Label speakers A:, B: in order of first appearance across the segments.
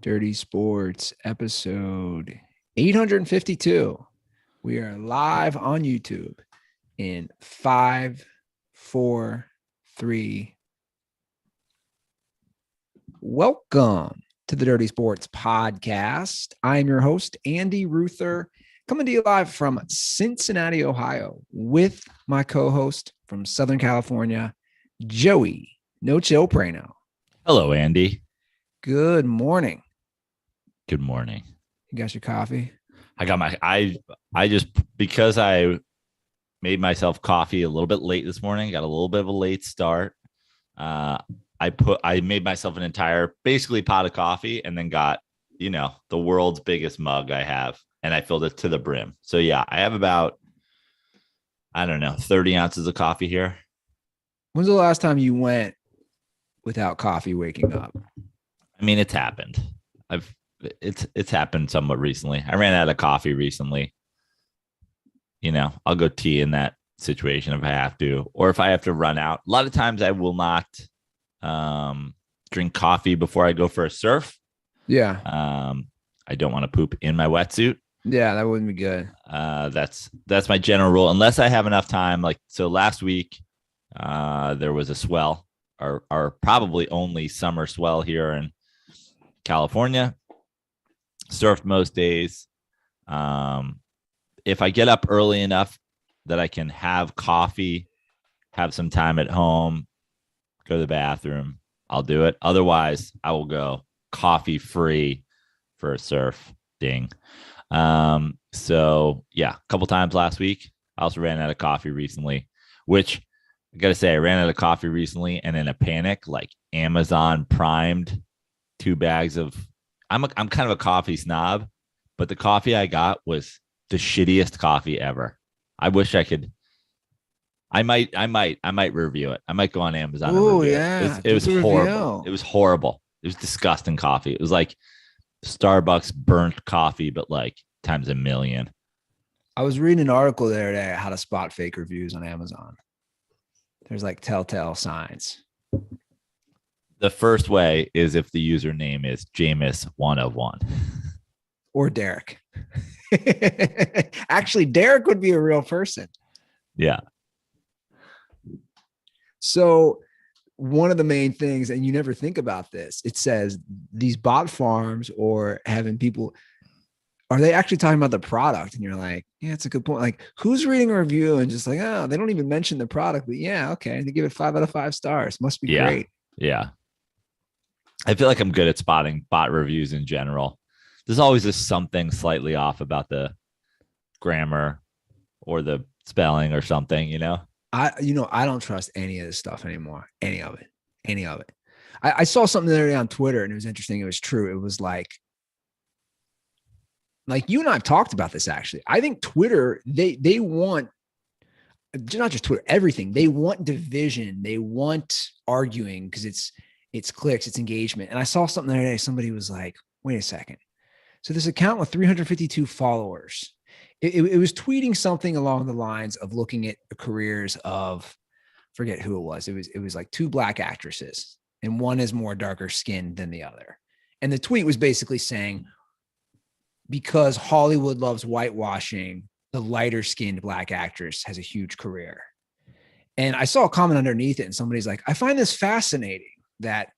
A: Dirty Sports, episode 852. We are live on YouTube in 5, 4, 3. Welcome to the Dirty Sports Podcast. I'm your host, Andy Ruther, coming to you live from Cincinnati, Ohio, with my co-host from Southern California, Joey No Chill Prano.
B: Hello, Andy.
A: Good morning.
B: Good morning.
A: You got your coffee?
B: I got my I just because I made myself coffee a little bit late this morning, got a little bit of a late start. I made myself an entire basically pot of coffee and then got, the world's biggest mug I have, and I filled it to the brim. So yeah, I have about 30 ounces of coffee here.
A: When's the last time you went without coffee waking up?
B: I mean, it's happened. It's happened somewhat recently. I ran out of coffee recently. I'll go tea in that situation if I have to, or if I have to run out. A lot of times I will not drink coffee before I go for a surf.
A: Yeah.
B: I don't want to poop in my wetsuit.
A: Yeah, that wouldn't be good.
B: That's my general rule, unless I have enough time. So last week, there was a swell, our probably only summer swell here in California. Surfed most days. If I get up early enough that I can have coffee, have some time at home, go to the bathroom, I'll do it. Otherwise, I will go coffee free for a surf. Ding. So yeah, a couple times last week. I also ran out of coffee recently, which I gotta say, I ran out of coffee recently, and in a panic, Amazon primed 2 bags of. I'm kind of a coffee snob, but the coffee I got was the shittiest coffee ever. I wish I could. I might review it. I might go on Amazon.
A: Oh yeah,
B: it was horrible. It was horrible. It was disgusting coffee. It was like Starbucks burnt coffee, but times a million.
A: I was reading an article the other day how to spot fake reviews on Amazon. There's telltale signs.
B: The first way is if the username is Jameis101.
A: Or Derek. Actually, Derek would be a real person.
B: Yeah.
A: So one of the main things, and you never think about this, it says these bot farms or having people, are they actually talking about the product? And you're like, yeah, it's a good point. Who's reading a review and just they don't even mention the product, but yeah, okay. They give it 5 out of 5 stars. Must be great.
B: Yeah. I feel like I'm good at spotting bot reviews in general. There's always just something slightly off about the grammar or the spelling or something,
A: I don't trust any of this stuff anymore. Any of it. I saw something the other day on Twitter and it was interesting. It was true. It was like you and I have talked about this actually. I think Twitter, they want, not just Twitter, everything. They want division. They want arguing because it's clicks, it's engagement. And I saw something the other day. Somebody was like, wait a second. So this account with 352 followers, it was tweeting something along the lines of looking at the careers of, forget who it was. It was 2 black actresses, and one is more darker skinned than the other. And the tweet was basically saying, because Hollywood loves whitewashing, the lighter skinned black actress has a huge career. And I saw a comment underneath it, and somebody's like, I find this fascinating that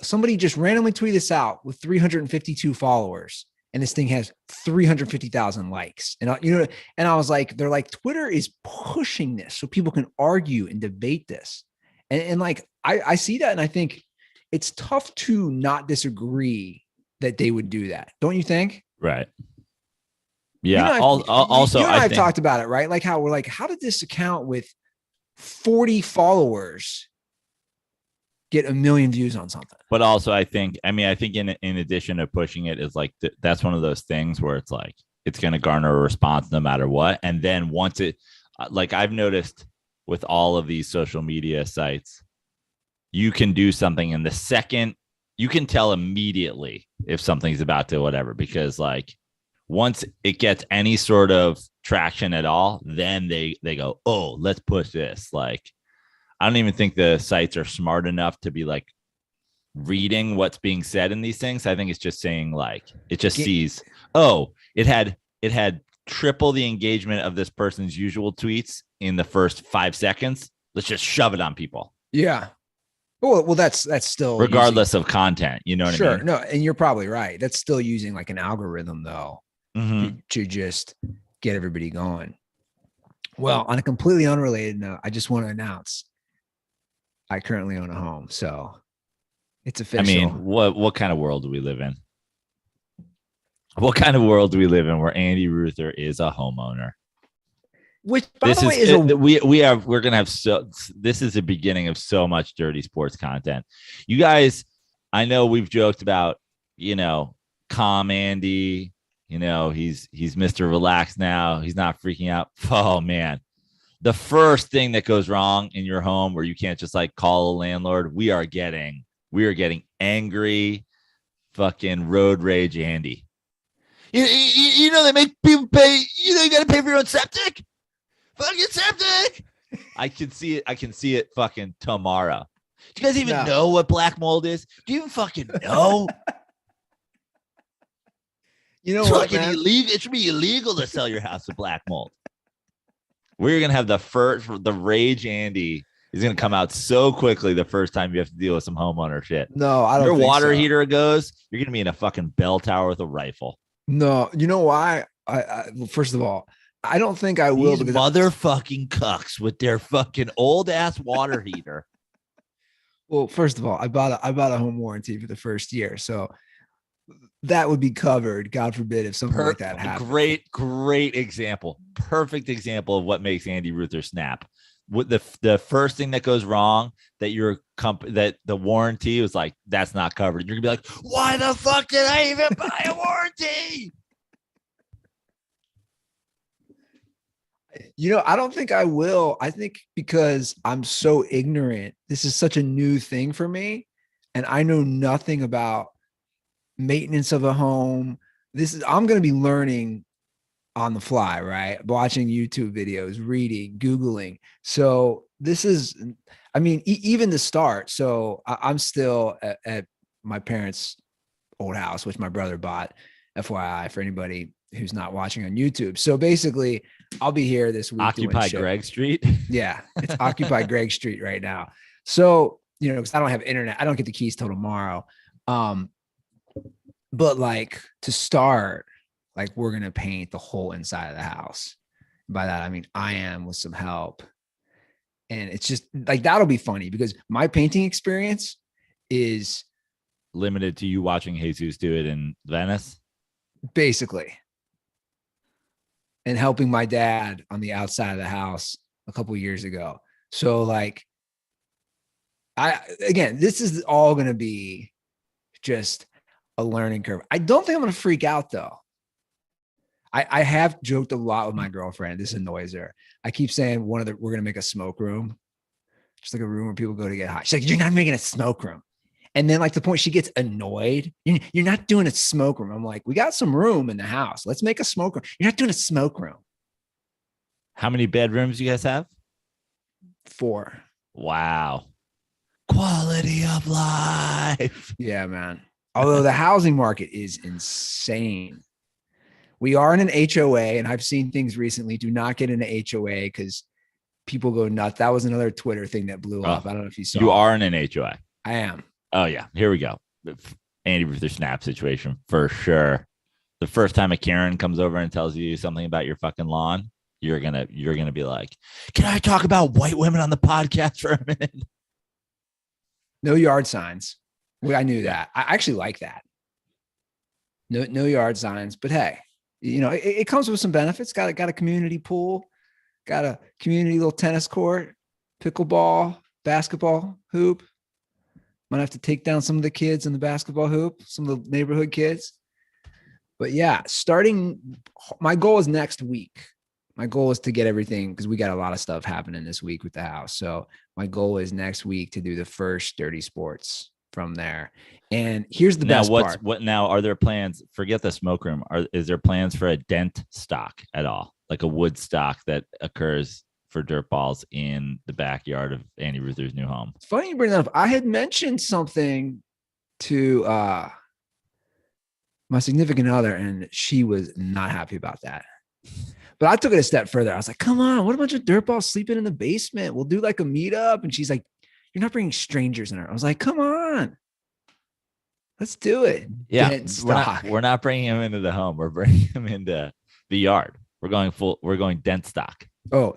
A: somebody just randomly tweeted this out with 352 followers, and this thing has 350,000 likes. And and I was like, they're like, Twitter is pushing this so people can argue and debate this. And I see that, and I think it's tough to not disagree that they would do that. Don't you think?
B: Right. Yeah. Also,
A: you and I've talked about it, right? How we're how did this account with 40 followers get 1 million views on something?
B: But also, I think in addition to pushing it is that's one of those things where it's going to garner a response no matter what. And then once it, I've noticed with all of these social media sites, you can do something in the second, you can tell immediately if something's about to whatever, because once it gets any sort of traction at all, then they go, oh, let's push this. I don't even think the sites are smart enough to be reading what's being said in these things. I think it's just saying like it just sees, oh, it had triple the engagement of this person's usual tweets in the first 5 seconds. Let's just shove it on people.
A: Yeah. Well, that's still
B: regardless of content. You know what I mean?
A: Sure. No, and you're probably right. That's still using like an algorithm though to just get everybody going. Well, on a completely unrelated note, I just want to announce I currently own a home, so it's official.
B: I mean, what kind of world do we live in? What kind of world do we live in where Andy Ruther is a homeowner?
A: Which, by the way,
B: we're gonna have this is the beginning of so much dirty sports content. You guys, I know we've joked about, calm Andy. He's Mr. Relax now. He's not freaking out. Oh man, the first thing that goes wrong in your home where you can't just like call a landlord, we are getting angry, fucking road rage Andy. You know they make people pay. You got to pay for your own septic. Fucking septic. I can see it fucking tomorrow. Do you guys even know what black mold is? Do you even fucking know?
A: You know what, man?
B: Illegal. It should be illegal to sell your house with black mold. We're gonna have the rage Andy is gonna come out so quickly the first time you have to deal with some homeowner shit.
A: No, I don't.
B: Your
A: think
B: water
A: so.
B: heater goes, you're gonna be in a fucking bell tower with a rifle.
A: No, you know why? Well, first of all, I don't think I will.
B: These motherfucking cucks with their fucking old ass water heater.
A: Well, first of all, I bought a home warranty for the first year, so that would be covered. God forbid if something like that happened. Great
B: example. Perfect example of what makes Andy Ruther snap. With the first thing that goes wrong that the warranty was like, that's not covered. You're gonna be like, why the fuck did I even buy a warranty?
A: I don't think I will. I think because I'm so ignorant, this is such a new thing for me, and I know nothing about maintenance of a home. I'm going to be learning on the fly, right? Watching YouTube videos, reading, Googling. So this is, even the start. So I'm still at my parents' old house, which my brother bought, FYI, for anybody who's not watching on YouTube. So basically, I'll be here this week.
B: Occupy Greg Street.
A: Yeah, it's Occupy Greg Street right now. So, because I don't have internet, I don't get the keys till tomorrow. But like to start, like we're going to paint the whole inside of the house. By that, I mean, I am with some help. And it's just like, that'll be funny because my painting experience is
B: limited to you watching Jesus do it in Venice.
A: Basically. And helping my dad on the outside of the house a couple of years ago. So like, this is all going to be just a learning curve. I don't think I'm going to freak out though. I have joked a lot with my girlfriend. This annoys her. I keep saying we're going to make a smoke room, just like a room where people go to get high. She's like, you're not making a smoke room. And then like the point she gets annoyed, you're not doing a smoke room. I'm like, we got some room in the house. Let's make a smoke room. You're not doing a smoke room.
B: How many bedrooms do you guys have?
A: 4.
B: Wow. Quality of life.
A: Yeah, man. Although the housing market is insane. We are in an HOA, and I've seen things recently. Do not get into HOA because people go nuts. That was another Twitter thing that blew up. I don't know if you saw.
B: You are in an HOA.
A: I am.
B: Oh yeah, here we go. Andy Ruther snap situation for sure. The first time a Karen comes over and tells you something about your fucking lawn, you're gonna be like, "Can I talk about white women on the podcast for a minute?"
A: No yard signs. Well, I knew that. I actually like that. No yard signs, but hey, it comes with some benefits. Got a community pool, got a community little tennis court, pickleball, basketball hoop. Might have to take down some of the kids in the basketball hoop, some of the neighborhood kids. But yeah, my goal is next week. My goal is to get everything because we got a lot of stuff happening this week with the house. So my goal is next week to do the first Dirty Sports from there. And here's the best part.
B: What now? Are there plans? Forget the smoke room. Is there plans for a dent stock at all? Like a wood stock that occurs for dirt balls in the backyard of Andy Ruther's new home?
A: It's funny you bring that up. I had mentioned something to my significant other, and she was not happy about that. But I took it a step further. I was like, come on, what a bunch of dirtballs sleeping in the basement. We'll do like a meetup. And she's like, you're not bringing strangers in her. I was like, come on. Let's do it.
B: Yeah. We're not bringing him into the home. We're bringing him into the yard. We're going dent stock.
A: Oh,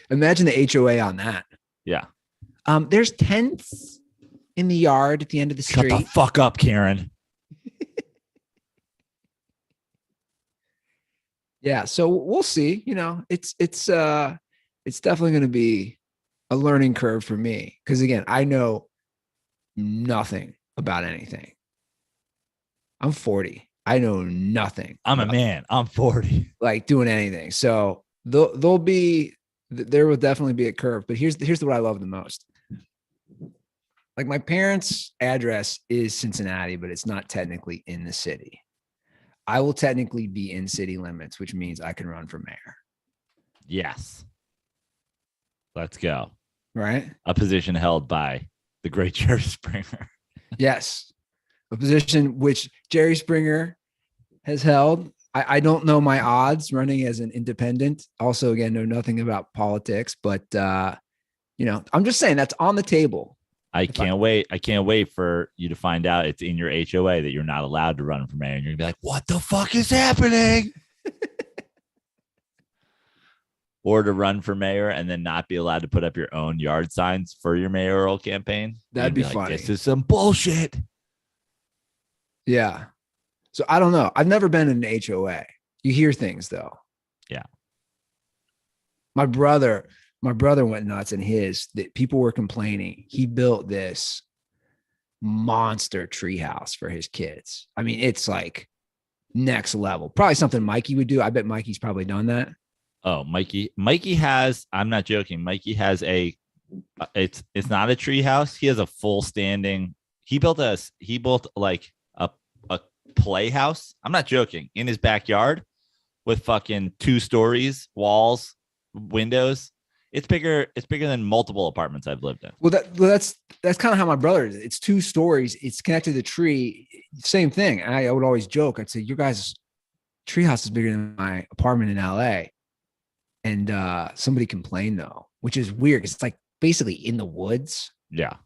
A: imagine the HOA on that.
B: Yeah.
A: There's tents in the yard at the end of the street.
B: Shut the fuck up, Karen.
A: Yeah, so we'll see. You know, it's definitely going to be a learning curve for me because again, I know nothing about anything. I'm 40. I know nothing.
B: I'm a man. I'm 40.
A: Like doing anything. So there will definitely be a curve. But here's what I love the most. Like my parents' address is Cincinnati, but it's not technically in the city. I will technically be in city limits, which means I can run for mayor.
B: Yes. Let's go.
A: Right?
B: A position held by the great Jerry Springer.
A: Yes. A position which Jerry Springer has held. I don't know my odds running as an independent. Also, again, know nothing about politics, but I'm just saying that's on the table.
B: I can't wait. I can't wait for you to find out it's in your HOA that you're not allowed to run for mayor. And you're gonna be like, what the fuck is happening? Or to run for mayor and then not be allowed to put up your own yard signs for your mayoral campaign.
A: That'd be funny.
B: This is some bullshit.
A: Yeah. So I don't know. I've never been in an HOA. You hear things though.
B: Yeah.
A: My brother went nuts in that people were complaining. He built this monster treehouse for his kids. I mean, it's like next level. Probably something Mikey would do. I bet Mikey's probably done that.
B: Oh, Mikey has, I'm not joking. Mikey has it's not a treehouse. He has a full standing. He built like a playhouse. I'm not joking, in his backyard with fucking 2 stories, walls, windows. It's bigger than multiple apartments I've lived in.
A: Well, that's kind of how my brother is. It's 2 stories. It's connected to the tree. Same thing. And I would always joke. I'd say, your guys' treehouse is bigger than my apartment in LA. And somebody complained though, which is weird. It's like basically in the woods.
B: Yeah.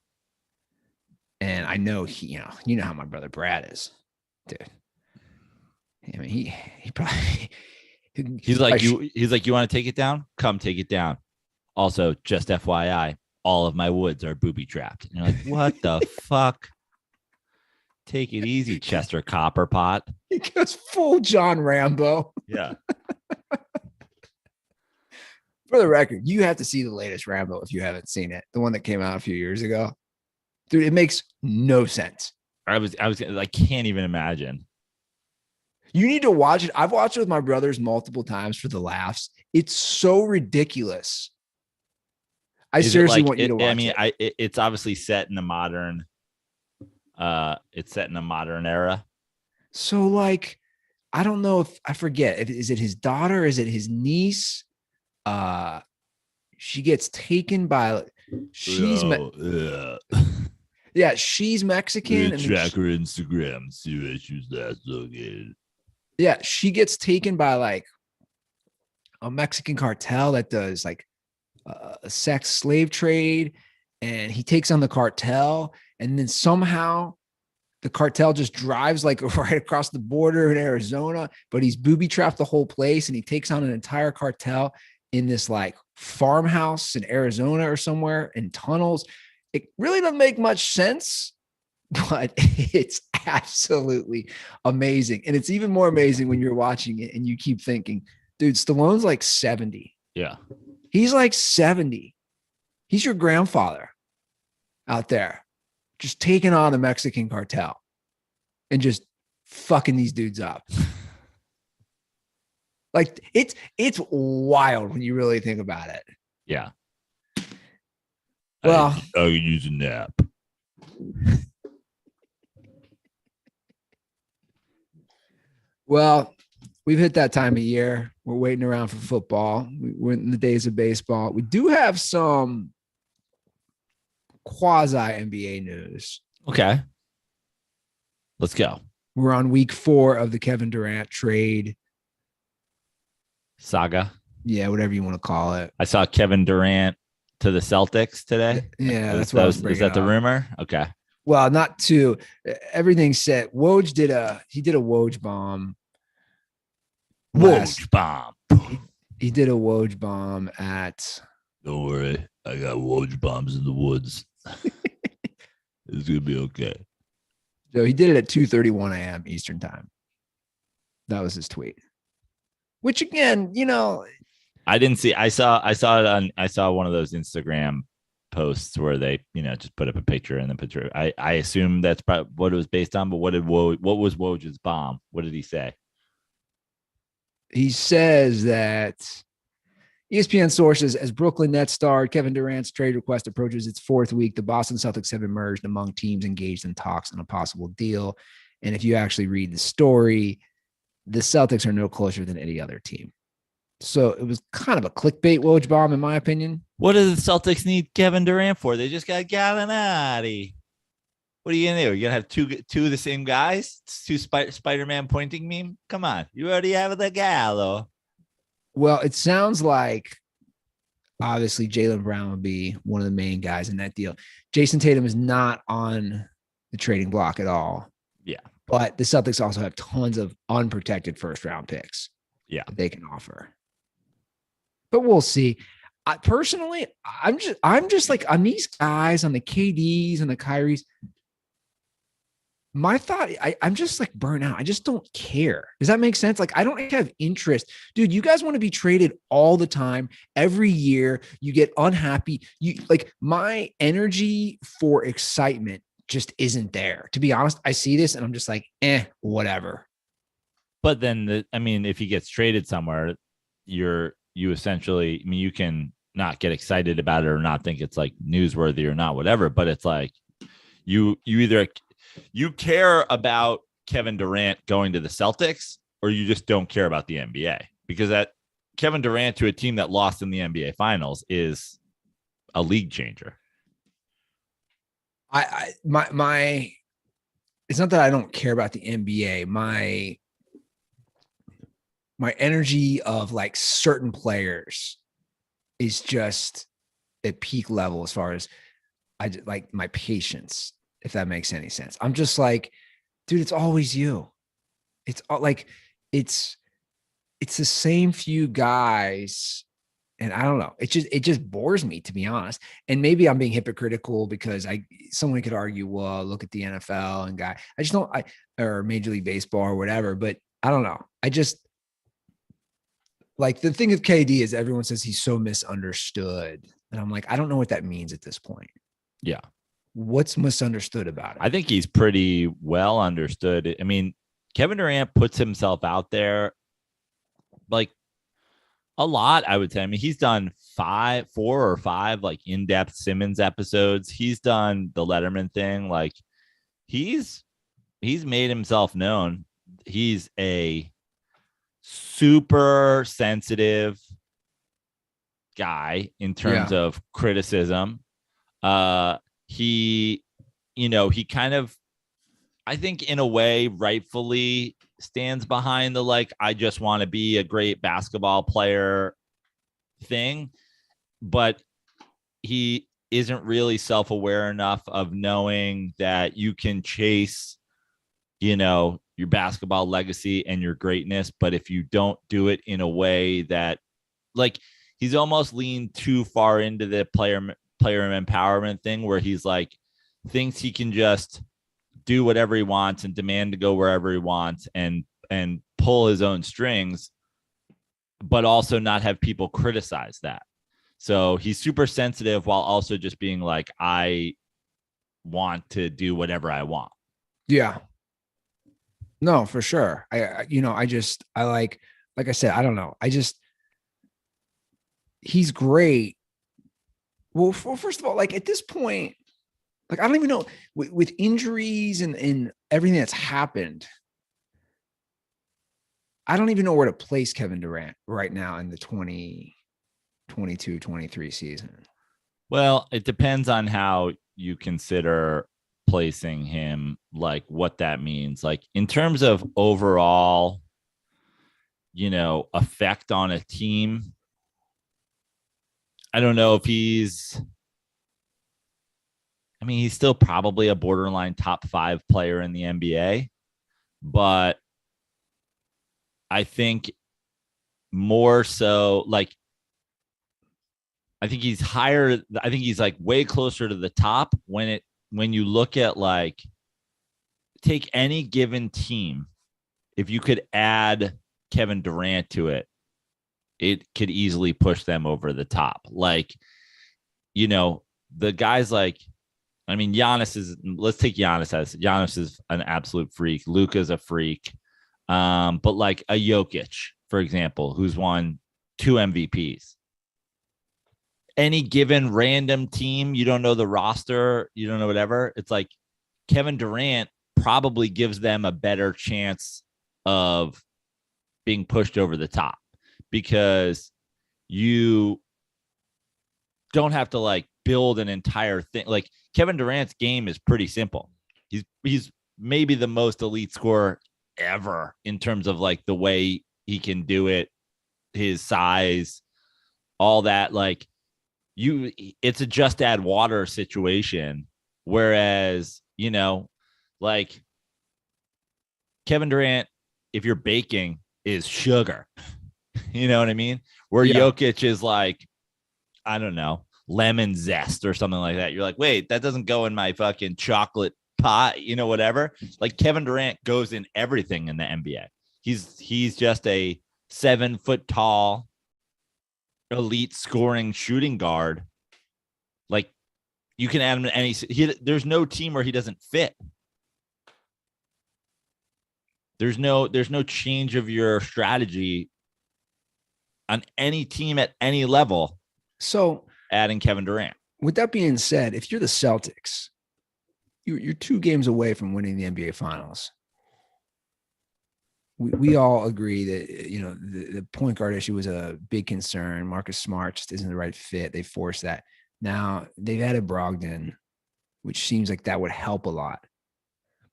A: And I know you know how my brother Brad is, dude. I mean, he probably.
B: He's like, you want to take it down? Come take it down. Also, just FYI, all of my woods are booby trapped. And you're like, what the fuck? Take it easy, Chester Copperpot.
A: He goes full John Rambo.
B: Yeah.
A: For the record, you have to see the latest Rambo if you haven't seen it. The one that came out a few years ago. Dude, it makes no sense.
B: I can't even imagine.
A: You need to watch it. I've watched it with my brothers multiple times for the laughs. It's so ridiculous. I seriously want you to watch it.
B: It's obviously set in a modern era.
A: So like, I don't know if I forget. Is it his daughter? Is it his niece? She gets taken by she's she's Mexican.
B: And track her Instagram, see where she's that's located.
A: Yeah, she gets taken by like a Mexican cartel that does like a sex slave trade, and he takes on the cartel, and then somehow the cartel just drives like right across the border in Arizona, but he's booby trapped the whole place, and he takes on an entire cartel in this like farmhouse in Arizona or somewhere in tunnels. It really doesn't make much sense, but it's absolutely amazing. And it's even more amazing when you're watching it and you keep thinking, dude, Stallone's like 70.
B: Yeah.
A: He's like 70. He's your grandfather out there just taking on the Mexican cartel and just fucking these dudes up. Like it's wild when you really think about it.
B: Yeah.
A: Well,
B: I could use a nap.
A: Well, we've hit that time of year. We're waiting around for football. We're in the days of baseball. We do have some quasi NBA news.
B: Okay. Let's go.
A: We're on week 4 of the Kevin Durant trade
B: saga.
A: Yeah, whatever you want to call it.
B: I saw Kevin Durant to the Celtics today.
A: Yeah, that's what I was bringing
B: Is that the
A: up.
B: rumor? Okay.
A: Well, not to everything said. Woj did a Woj bomb.
B: Woj bomb.
A: He did a Woj bomb at.
B: Don't worry, I got Woj bombs in the woods. It's gonna be okay.
A: So he did it at 2:31 a.m. Eastern time. That was his tweet. Which again,
B: I didn't see. I saw one of those Instagram posts where they, just put up a picture and then picture. I assume that's probably what it was based on. But what was Woj's bomb? What did he say?
A: He says that ESPN sources, as Brooklyn Nets star Kevin Durant's trade request approaches its 4th week, the Boston Celtics have emerged among teams engaged in talks on a possible deal. And if you actually read the story, the Celtics are no closer than any other team. So it was kind of a clickbait Woj bomb, in my opinion.
B: What do the Celtics need Kevin Durant for? They just got Gallinari. What are you gonna do? You're gonna have two of the same guys? Two Spider-Man pointing meme? Come on, you already have the Gallo.
A: Well, it sounds like obviously Jaylen Brown would be one of the main guys in that deal. Jason Tatum is not on the trading block at all.
B: Yeah.
A: But the Celtics also have tons of unprotected first-round picks.
B: Yeah,
A: that they can offer. But we'll see. Personally, I'm just like on these guys, on the KDs and the Kyries. My thought, I'm just like burnt out. I just don't care. Does that make sense? Like, I don't have interest. Dude, you guys want to be traded all the time. Every year you get unhappy. My energy for excitement just isn't there. To be honest, I see this and I'm just like, whatever.
B: But then, if he gets traded somewhere, you essentially, you can not get excited about it or not think it's like newsworthy or not, whatever. But it's like you either you care about Kevin Durant going to the Celtics or you just don't care about the NBA, because that Kevin Durant to a team that lost in the NBA Finals is a league changer.
A: My it's not that I don't care about the NBA. My energy of like certain players is just at peak level as far as I like my patience, if that makes any sense. I'm just like, dude, it's always you. It's like, it's the same few guys. And I don't know. It just bores me, to be honest. And maybe I'm being hypocritical because someone could argue, well, look at the NFL and guy. I just don't, or Major League Baseball or whatever, but I don't know. I just, like, the thing with KD is everyone says he's so misunderstood. And I'm like, I don't know what that means at this point.
B: Yeah.
A: What's misunderstood about it?
B: I think he's pretty well understood. Kevin Durant puts himself out there like a lot, I would say. He's done 4 or 5 like in-depth Simmons episodes. He's done the Letterman thing. Like he's made himself known. He's a super sensitive guy in terms of criticism. He kind of, I think in a way, rightfully stands behind the, like, I just want to be a great basketball player thing, but he isn't really self-aware enough of knowing that you can chase, your basketball legacy and your greatness. But if you don't do it in a way that, like, he's almost leaned too far into the player empowerment thing where he's like, thinks he can just do whatever he wants and demand to go wherever he wants and pull his own strings, but also not have people criticize that. So he's super sensitive while also just being like, I want to do whatever I want.
A: Yeah. No, for sure. I like I said, I don't know. He's great. Well, first of all, like at this point, like, I don't even know with injuries and everything that's happened. I don't even know where to place Kevin Durant right now in the 2022-23 season.
B: Well, it depends on how you consider placing him, like what that means, like in terms of overall, effect on a team. I don't know if he's still probably a borderline top 5 player in the NBA, but I think more so, like, I think he's higher. I think he's like way closer to the top when you look at, like, take any given team. If you could add Kevin Durant to it, it could easily push them over the top. Like, the guys like, Giannis is, let's take Giannis as Giannis is an absolute freak. Luka's a freak. But like a Jokic, for example, who's won 2 MVPs. Any given random team, you don't know the roster, you don't know whatever. It's like Kevin Durant probably gives them a better chance of being pushed over the top, because you don't have to like build an entire thing. Like, Kevin Durant's game is pretty simple. He's maybe the most elite scorer ever in terms of like the way he can do it, his size, all that. Like, it's a just add water situation. Whereas, like Kevin Durant, if you're baking, is sugar. You know what I mean? Where Jokic is like, I don't know, lemon zest or something like that. You're like, wait, that doesn't go in my fucking chocolate pot, whatever. Like, Kevin Durant goes in everything in the NBA. He's just a 7 foot tall, elite scoring shooting guard. Like, you can add him to any. There's no team where he doesn't fit. There's no change of your strategy on any team at any level.
A: So,
B: adding Kevin Durant.
A: With that being said, if you're the Celtics, you're 2 games away from winning the NBA Finals. We all agree that, the point guard issue was a big concern. Marcus Smart just isn't the right fit. They forced that. Now they've added Brogdon, which seems like that would help a lot.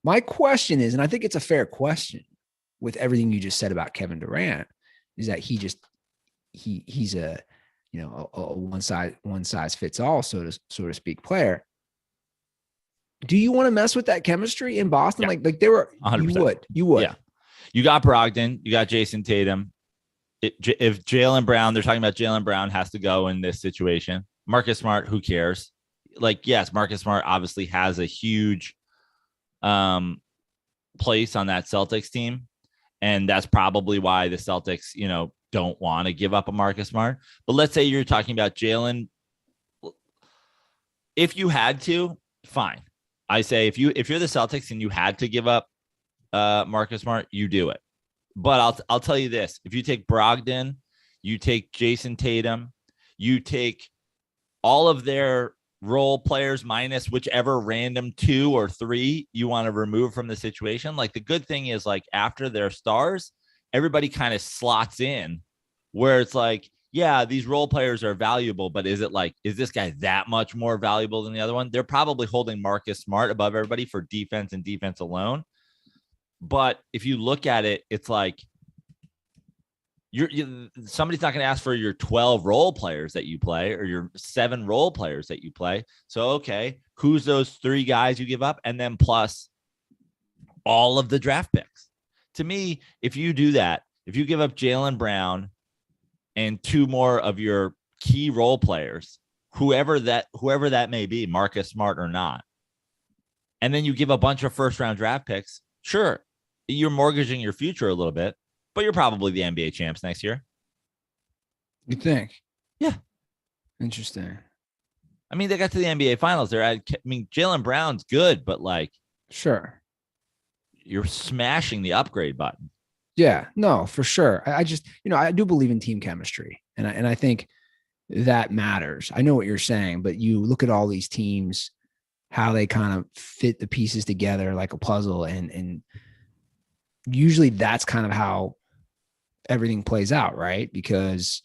A: My question is, and I think it's a fair question with everything you just said about Kevin Durant, is that he's a one size fits all, so to speak, player. Do you want to mess with that chemistry in Boston? Yeah. Like they were, 100%. You would.
B: Yeah. You got Brogdon, you got Jason Tatum. If Jaylen Brown, they're talking about Jaylen Brown has to go in this situation. Marcus Smart, who cares? Like, yes, Marcus Smart obviously has a huge place on that Celtics team. And that's probably why the Celtics, don't want to give up a Marcus Smart. But let's say you're talking about Jaylen. If you had to, fine. I say if you're the Celtics and you had to give up Marcus Smart, you do it. But I'll tell you this: if you take Brogdon, you take Jason Tatum, you take all of their role players minus whichever random 2 or 3 you want to remove from the situation. Like, the good thing is, like, after their stars, everybody kind of slots in where it's like, yeah, these role players are valuable, but is this guy that much more valuable than the other one? They're probably holding Marcus Smart above everybody for defense and defense alone. But if you look at it, it's like somebody's not going to ask for your 12 role players that you play or your 7 role players that you play. So, okay, who's those 3 guys you give up? And then plus all of the draft picks. To me, if you do that, if you give up Jaylen Brown and 2 more of your key role players, whoever that may be, Marcus Smart or not, and then you give a bunch of first-round draft picks, sure, you're mortgaging your future a little bit, but you're probably the NBA champs next year.
A: You think?
B: Yeah.
A: Interesting.
B: They got to the NBA Finals. Jaylen Brown's good, but like,
A: sure,
B: you're smashing the upgrade button.
A: Yeah, no, for sure. I just, I do believe in team chemistry, and I think that matters. I know what you're saying, but you look at all these teams, how they kind of fit the pieces together like a puzzle, and usually that's kind of how everything plays out, right? Because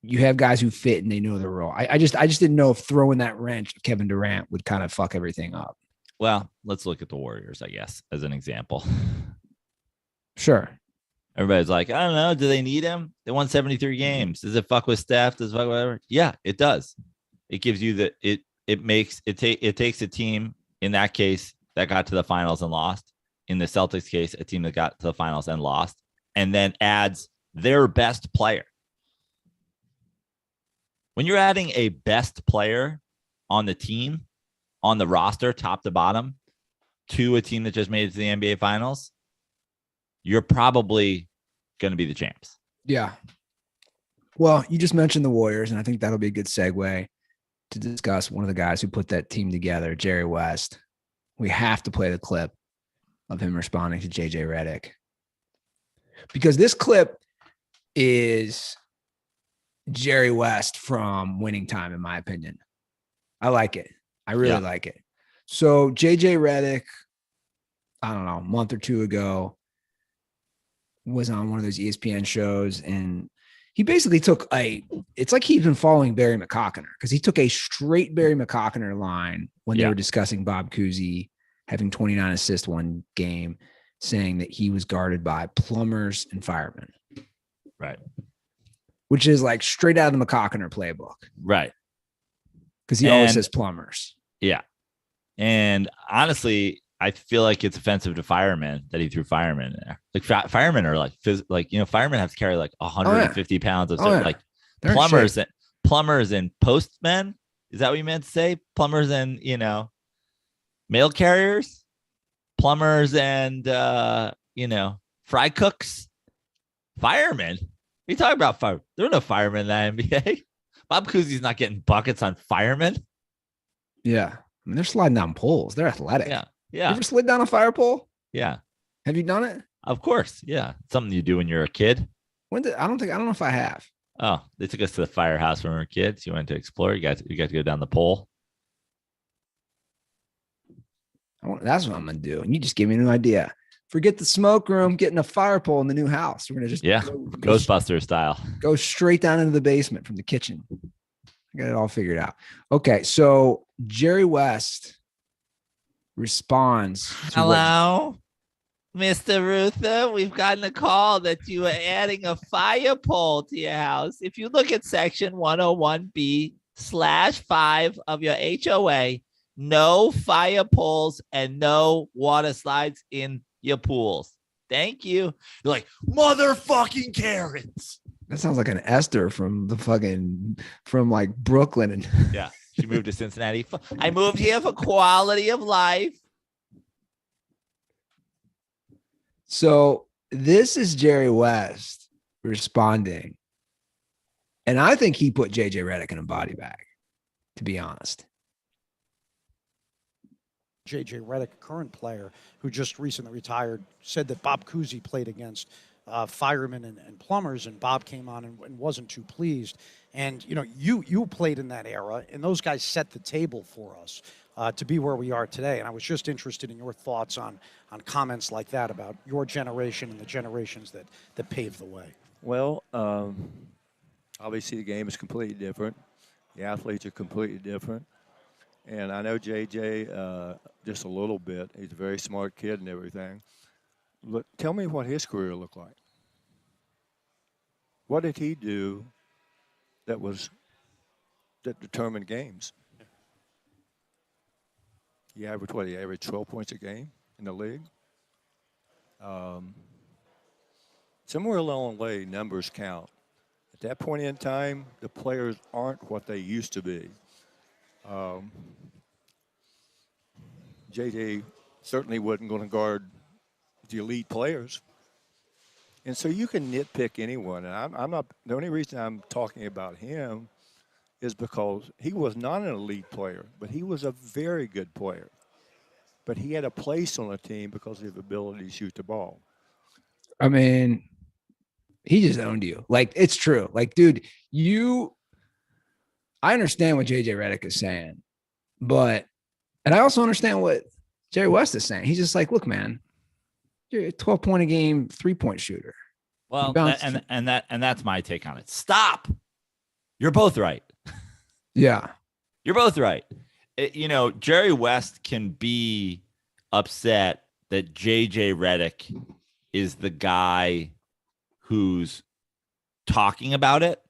A: you have guys who fit and they know their role. I just didn't know if throwing that wrench of Kevin Durant would kind of fuck everything up.
B: Well, let's look at the Warriors, I guess, as an example.
A: Sure.
B: Everybody's like, I don't know. Do they need him? They won 73 games. Does it fuck with Steph? Does it fuck with whatever? Yeah, it does. It gives you it takes a team in that case that got to the finals and lost. In the Celtics case, a team that got to the finals and lost, and then adds their best player. When you're adding a best player on the team, on the roster, top to bottom, to a team that just made it to the NBA finals, you're probably going to be the champs.
A: Yeah. Well, you just mentioned the Warriors, and I think that'll be a good segue to discuss one of the guys who put that team together, Jerry West. We have to play the clip of him responding to JJ Redick, because this clip is Jerry West from Winning Time, in my opinion. I like it. I really like it. So JJ Redick, I don't know, a month or two ago, was on one of those ESPN shows, and he basically took it's like he's been following Barry McCockiner, because he took a straight Barry McCockiner line when they were discussing Bob Cousy having 29 assists one game, saying that he was guarded by plumbers and firemen.
B: Right.
A: Which is like straight out of the McCockiner playbook.
B: Right.
A: Because he always says plumbers.
B: Yeah. And honestly, I feel like it's offensive to firemen that he threw firemen in there. Like firemen are firemen have to carry like 150 pounds of stuff. Like plumbers and postmen. Is that what you meant to say? Plumbers and, mail carriers, plumbers and, fry cooks, firemen. What are you talking about? There are no firemen in the NBA. Bob Cousy's not getting buckets on firemen.
A: Yeah. I mean, they're sliding down poles. They're athletic.
B: Yeah.
A: You ever slid down a fire pole?
B: Yeah.
A: Have you done it?
B: Of course. Yeah. Something you do when you're a kid.
A: I don't know if I have.
B: Oh, they took us to the firehouse when we were kids. You went to explore. You got to go down the pole.
A: That's what I'm going to do. And you just gave me a new idea. Forget the smoke room, getting a fire pole in the new house. We're going to just
B: Ghostbuster style.
A: Go straight down into the basement from the kitchen. I got it all figured out. Okay. So Jerry West responds.
B: Hello, Mr. Ruther. We've gotten a call that you are adding a fire pole to your house. If you look at section 101B/5 of your HOA, no fire poles and no water slides in your pools. Thank you. You're like, motherfucking Karens.
A: That sounds like an Esther from like Brooklyn. And
B: yeah, she moved to Cincinnati. I moved here for quality of life.
A: So this is Jerry West responding. And I think he put JJ Redick in a body bag, to be honest.
C: JJ Redick, a current player who just recently retired, said that Bob Cousy played against firemen and plumbers, and Bob came on and wasn't too pleased. And, you played in that era, and those guys set the table for us to be where we are today. And I was just interested in your thoughts on comments like that about your generation and the generations that paved the way.
D: Well, obviously the game is completely different. The athletes are completely different. And I know JJ just a little bit. He's a very smart kid and everything. But tell me what his career looked like. What did he do that determined games? He averaged 12 points a game in the league. Somewhere along the way, numbers count. At that point in time, the players aren't what they used to be. JJ certainly wasn't going to guard the elite players. And so you can nitpick anyone. And I'm not, the only reason I'm talking about him is because he was not an elite player, but he was a very good player. But he had a place on the team because of his ability to shoot the ball.
A: I mean, he just owned you. Like, it's true. Like, dude, I understand what JJ Redick is saying, and I also understand what Jerry West is saying. He's just like, look, man, you're a 12-point a game 3-point shooter.
B: Well, and that's my take on it. Stop. You're both right.
A: Yeah.
B: You're both right. Jerry West can be upset that JJ Redick is the guy who's talking about it.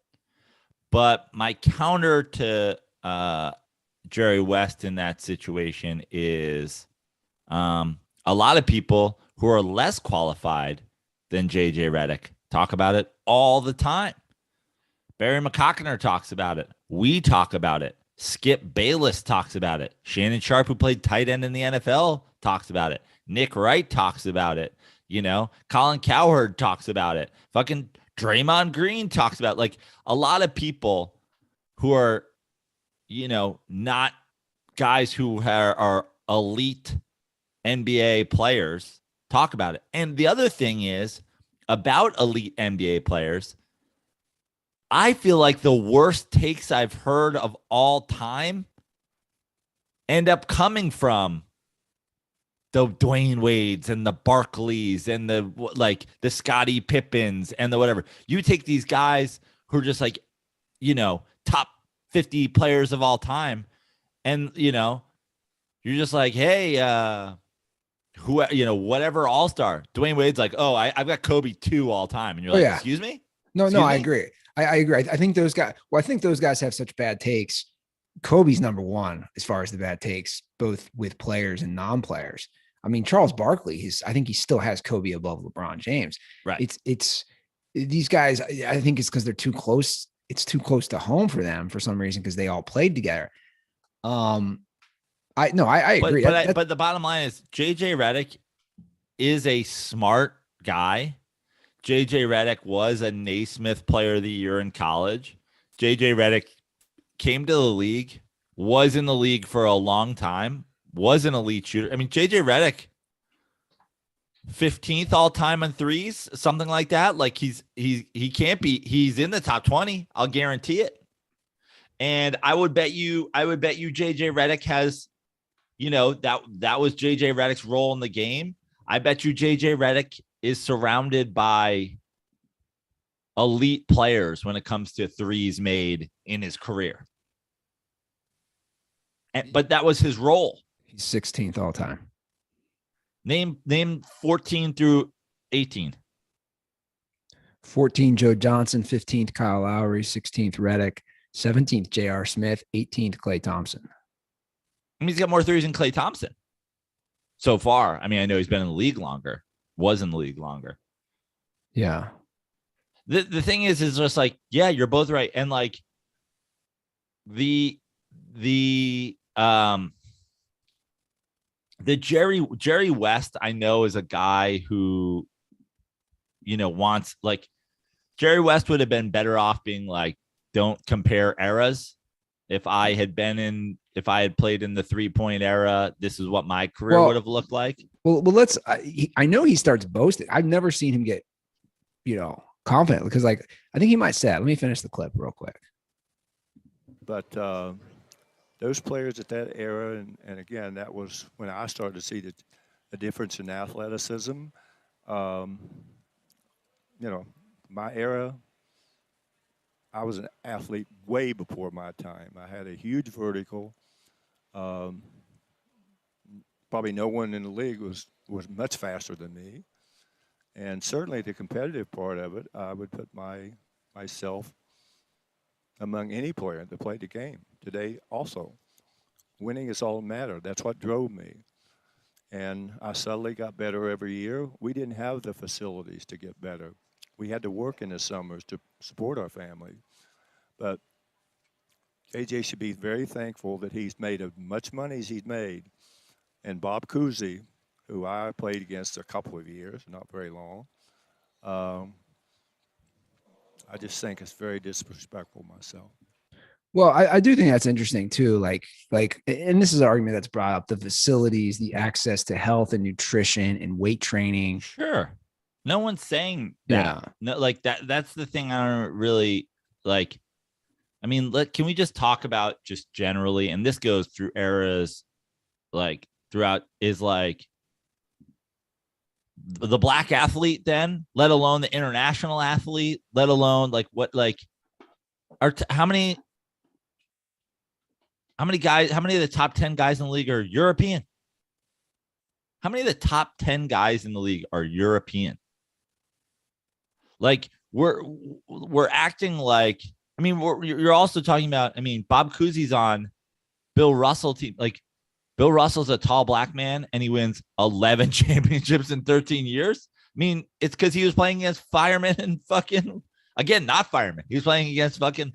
B: But my counter to Jerry West in that situation is a lot of people who are less qualified than JJ Redick talk about it all the time. Barry McCockner talks about it. We talk about it. Skip Bayless talks about it. Shannon Sharp, who played tight end in the NFL, talks about it. Nick Wright talks about it. Colin Cowherd talks about it. Fucking Draymond Green talks about it. Like, a lot of people who are, not guys who are elite NBA players talk about it. And the other thing is about elite NBA players, I feel like the worst takes I've heard of all time end up coming from the Dwayne Wades and the Barkleys and the Scottie Pippins and the whatever. You take these guys who are just top 50 players of all time, and you're just like, hey, whatever all-star. Dwayne Wade's like, oh, I've got Kobe 2 all time, and you're like, excuse me?
A: No, I agree. I agree. I think those guys have such bad takes. Kobe's number one as far as the bad takes, both with players and non-players. I mean, Charles Barkley, I think he still has Kobe above LeBron James.
B: Right.
A: It's these guys. I think it's because they're too close. It's too close to home for them for some reason, because they all played together. I agree.
B: But the bottom line is JJ Redick is a smart guy. JJ Redick was a Naismith Player of the Year in college. JJ Redick came to the league, was in the league for a long time, was an elite shooter. I mean, JJ Redick, 15th all time on threes, something like that. Like, he can't be. He's in the top 20. I'll guarantee it. And I would bet you JJ Redick has, that was JJ Redick's role in the game. I bet you JJ Redick is surrounded by elite players when it comes to threes made in his career. But that was his role.
A: He's 16th all time.
B: Name 14 through 18.
A: 14, Joe Johnson. 15th, Kyle Lowry. 16th, Redick. 17th, J.R. Smith. 18th, Klay Thompson.
B: I mean, he's got more threes than Klay Thompson so far. I mean, I know he's been in the league longer. Was in the league longer.
A: Yeah.
B: The thing is just like, yeah, you're both right. And like the Jerry West, I know, is a guy who, wants, like, Jerry West would have been better off being like, don't compare eras. If I had played in the 3-point era, this is what my career would have looked like.
A: Well, I know he starts boasting. I've never seen him get, confident, because I think he might say, let me finish the clip real quick.
D: But those players at that era, and again, that was when I started to see the difference in athleticism. My era, I was an athlete way before my time. I had a huge vertical. Probably no one in the league was much faster than me. And certainly the competitive part of it, I would put myself among any player that played the game. Today also, winning is all that matters. That's what drove me. And I subtly got better every year. We didn't have the facilities to get better. We had to work in the summers to support our family. But JJ should be very thankful that he's made as much money as he's made. And Bob Cousy, who I played against a couple of years, not very long, I just think it's very disrespectful myself.
A: Well, I do think that's interesting too. Like, and this is an argument that's brought up: the facilities, the access to health and nutrition and weight training.
B: Sure. No one's saying that. Yeah. No, like that. That's the thing I don't really like. I mean, can we just talk about just generally, and this goes through eras, like throughout, is like the black athlete, then, let alone the international athlete, let alone like what, like, how many How many of the top 10 guys in the league are European? How many of the top 10 guys in the league are European? Like we're acting like, I mean, you're also talking about, I mean, Bob Cousy's on Bill Russell team. Like Bill Russell's a tall black man and he wins 11 championships in 13 years. I mean, it's because he was playing against firemen and fucking, again, not firemen. He was playing against fucking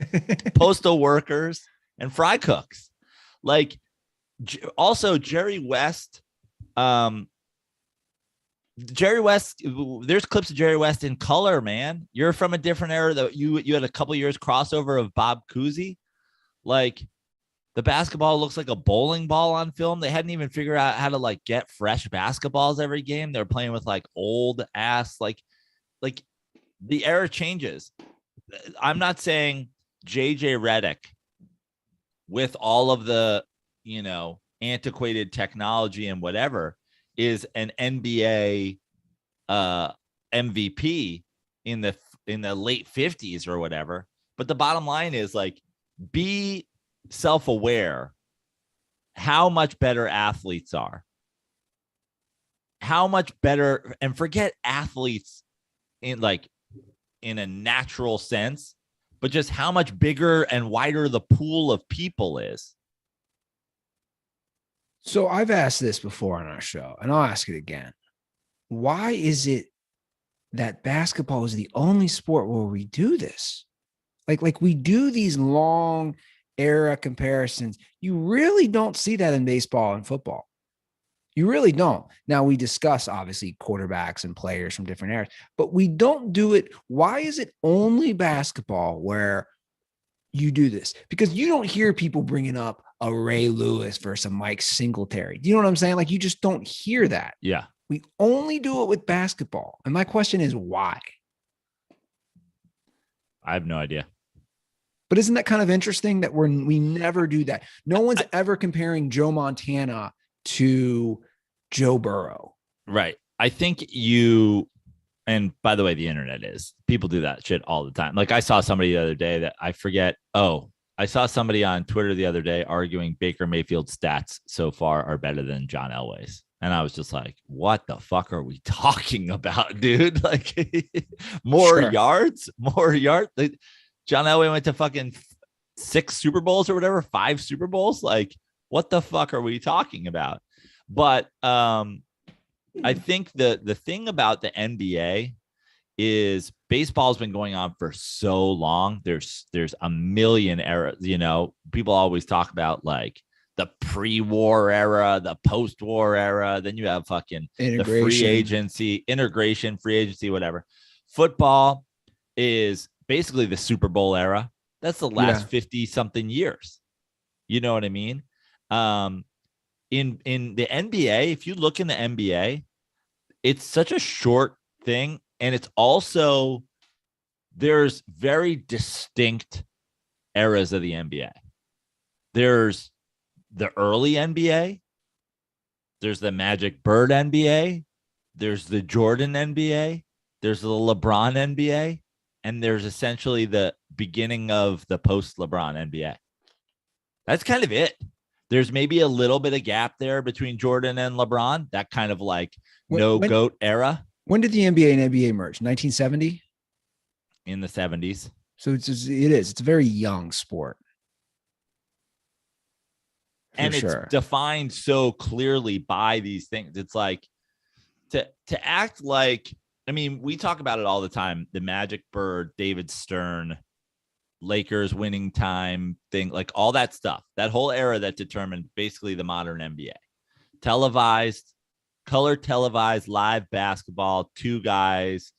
B: postal workers and fry cooks. Like also Jerry West, there's clips of Jerry West in color, man. You're from a different era that you had a couple years crossover of Bob Cousy. Like the basketball looks like a bowling ball on film. They hadn't even figured out how to like get fresh basketballs every game. They're playing with like old ass, like the era changes. I'm not saying JJ Redick with all of the, antiquated technology and whatever is an NBA MVP in the late 50s or whatever. But the bottom line is like, be self-aware how much better athletes are, how much better, and forget athletes in a natural sense, but just how much bigger and wider the pool of people is.
A: So I've asked this before on our show, and I'll ask it again. Why is it that basketball is the only sport where we do this? Like we do these long era comparisons. You really don't see that in baseball and football. You really don't. Now we discuss obviously quarterbacks and players from different eras, but we don't do it. Why is it only basketball where you do this? Because you don't hear people bringing up a Ray Lewis versus a Mike Singletary. Do you know what I'm saying? Like you just don't hear that.
B: Yeah.
A: We only do it with basketball. And my question is why?
B: I have no idea.
A: But isn't that kind of interesting that we never do that? No one's ever comparing Joe Montana to Joe Burrow.
B: Right. I think and by the way, the internet people do that shit all the time. Like I saw somebody the other day that I forget. I saw somebody on Twitter the other day arguing Baker Mayfield's stats so far are better than John Elway's. And I was just like, what the fuck are we talking about, dude? Like more yards. Like, John Elway went to fucking 6 Super Bowls or whatever, 5 Super Bowls. Like, what the fuck are we talking about? But I think the thing about the NBA is baseball's been going on for so long. There's a million eras, people always talk about like the pre-war era, the post-war era. Then you have fucking the free agency, whatever. Football is basically the Super Bowl era. That's the last 50 something years. You know what I mean? In the NBA, if you look in the NBA, it's such a short thing. And it's also, there's very distinct eras of the NBA. There's the early NBA. There's the Magic Bird NBA. There's the Jordan NBA. There's the LeBron NBA. And there's essentially the beginning of the post-LeBron NBA. That's kind of it. There's maybe a little bit of gap there between Jordan and LeBron, that kind of like GOAT era.
A: When did the NBA and NBA merge? 1970?
B: In the 70s.
A: So it's a very young sport.
B: And it's defined so clearly by these things. It's like to act like, I mean, we talk about it all the time. The Magic Bird, David Stern, Lakers winning time thing, like all that stuff, that whole era that determined basically the modern NBA. Color televised live basketball, 2 guys,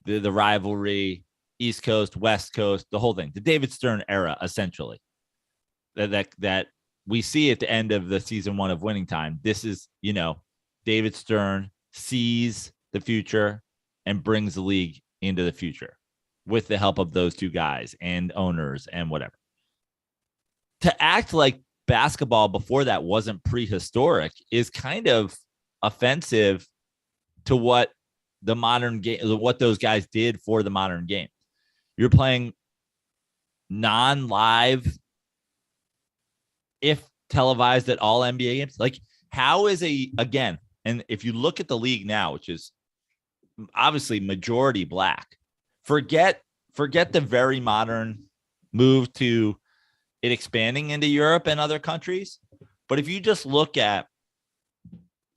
B: the rivalry, East Coast, West Coast, the whole thing, the David Stern era, essentially, that we see at the end of the season 1 of Winning Time. This is, David Stern sees the future and brings the league into the future with the help of those 2 guys and owners and whatever. To act like basketball before that wasn't prehistoric is kind of offensive to what the modern game, what those guys did for the modern game. You're playing non-live if televised at all NBA games? Like, how is and if you look at the league now, which is obviously majority black, forget the very modern move to it expanding into Europe and other countries. But if you just look at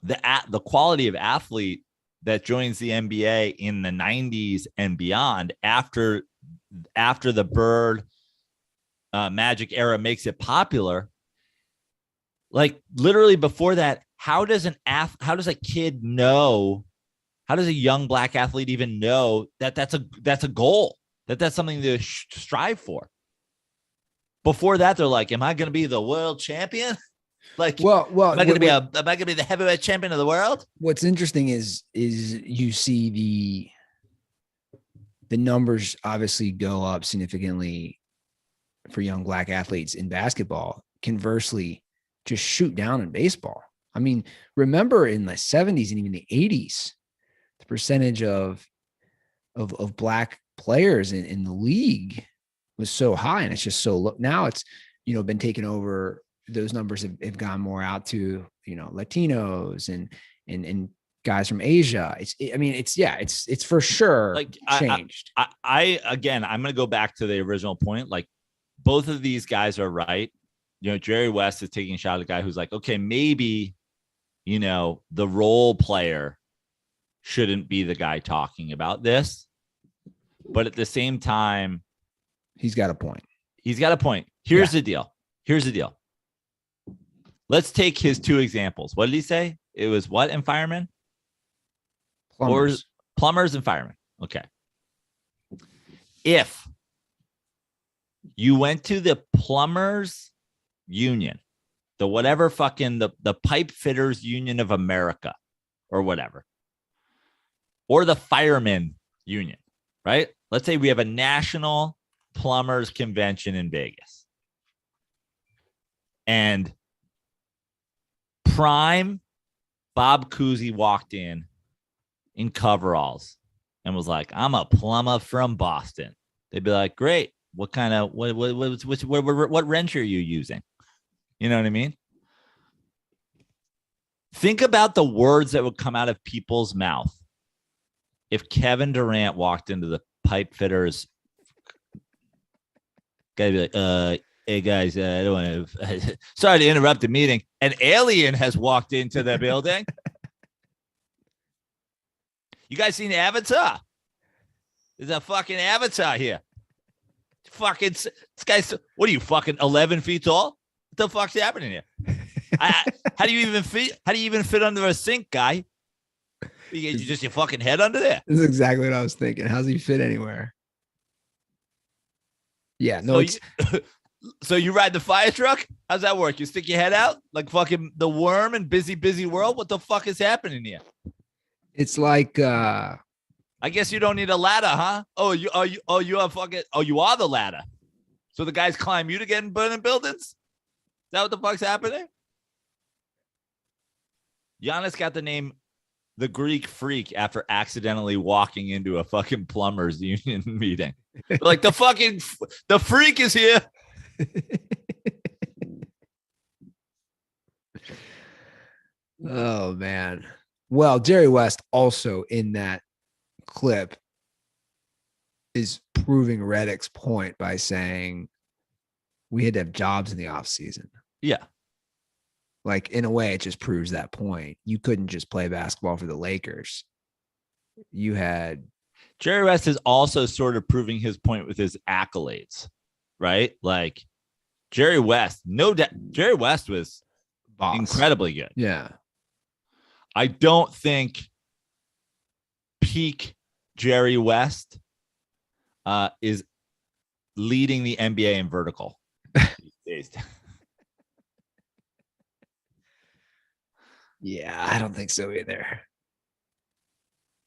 B: the quality of athlete that joins the NBA in the 90s and beyond, after the Bird Magic era makes it popular, like literally before that, how does a kid know? How does a young black athlete even know that that's a goal, that's something to strive for? Before that, they're like, "Am I going to be the world champion? Like,
A: well,
B: am I going to be the heavyweight champion of the world?"
A: What's interesting is you see the numbers obviously go up significantly for young black athletes in basketball. Conversely, just shoot down in baseball. I mean, remember in the 70s and even the 80s, the percentage of black players in the league was so high, and it's just so low. Now it's, been taken over. Those numbers have gone more out to, Latinos and guys from Asia. It's for sure
B: like
A: changed.
B: I'm going to go back to the original point. Like, both of these guys are right. Jerry West is taking a shot at a guy who's like, okay, maybe, the role player shouldn't be the guy talking about this. But at the same time,
A: he's got a point.
B: Here's the deal. Let's take his two examples. What did he say? It was what and firemen? Plumbers and firemen. Okay. If you went to the plumbers union, the whatever fucking the pipe fitters union of America or whatever, or the firemen union, right? Let's say we have a national plumbers convention in Vegas, and prime Bob Cousy walked in coveralls and was like, "I'm a plumber from Boston." They'd be like, "Great. What kind of what wrench are you using?" You know what I mean? Think about the words that would come out of people's mouth if Kevin Durant walked into the pipe fitters. Gotta be like, "Hey guys, I don't want to. Sorry to interrupt the meeting. An alien has walked into the building. You guys seen Avatar? There's a fucking Avatar here. Fucking this guy's. What are you, fucking 11 feet tall? What the fuck's happening here? How do you even fit? How do you even fit under a sink, guy? You just your fucking head under there."
A: This is exactly what I was thinking. How's he fit anywhere? Yeah, no.
B: So you ride the fire truck? How's that work? You stick your head out like fucking the worm in Busy World? What the fuck is happening here?
A: It's like
B: I guess you don't need a ladder, huh? You are the ladder. So the guys climb you to get in burning buildings? Is that what the fuck's happening? Giannis got the name the Greek Freak after accidentally walking into a fucking plumbers union meeting. Like, the freak is here.
A: Oh man. Well, Jerry West also in that clip is proving Redick's point by saying we had to have jobs in the off season.
B: Yeah.
A: Like, in a way, it just proves that point. You couldn't just play basketball for the Lakers. You had
B: Jerry West is also sort of proving his point with his accolades, right? Like, Jerry West, Jerry West was
A: boss.
B: Incredibly good.
A: Yeah.
B: I don't think peak Jerry West is leading the NBA in vertical these days.
A: Yeah, I don't think so either.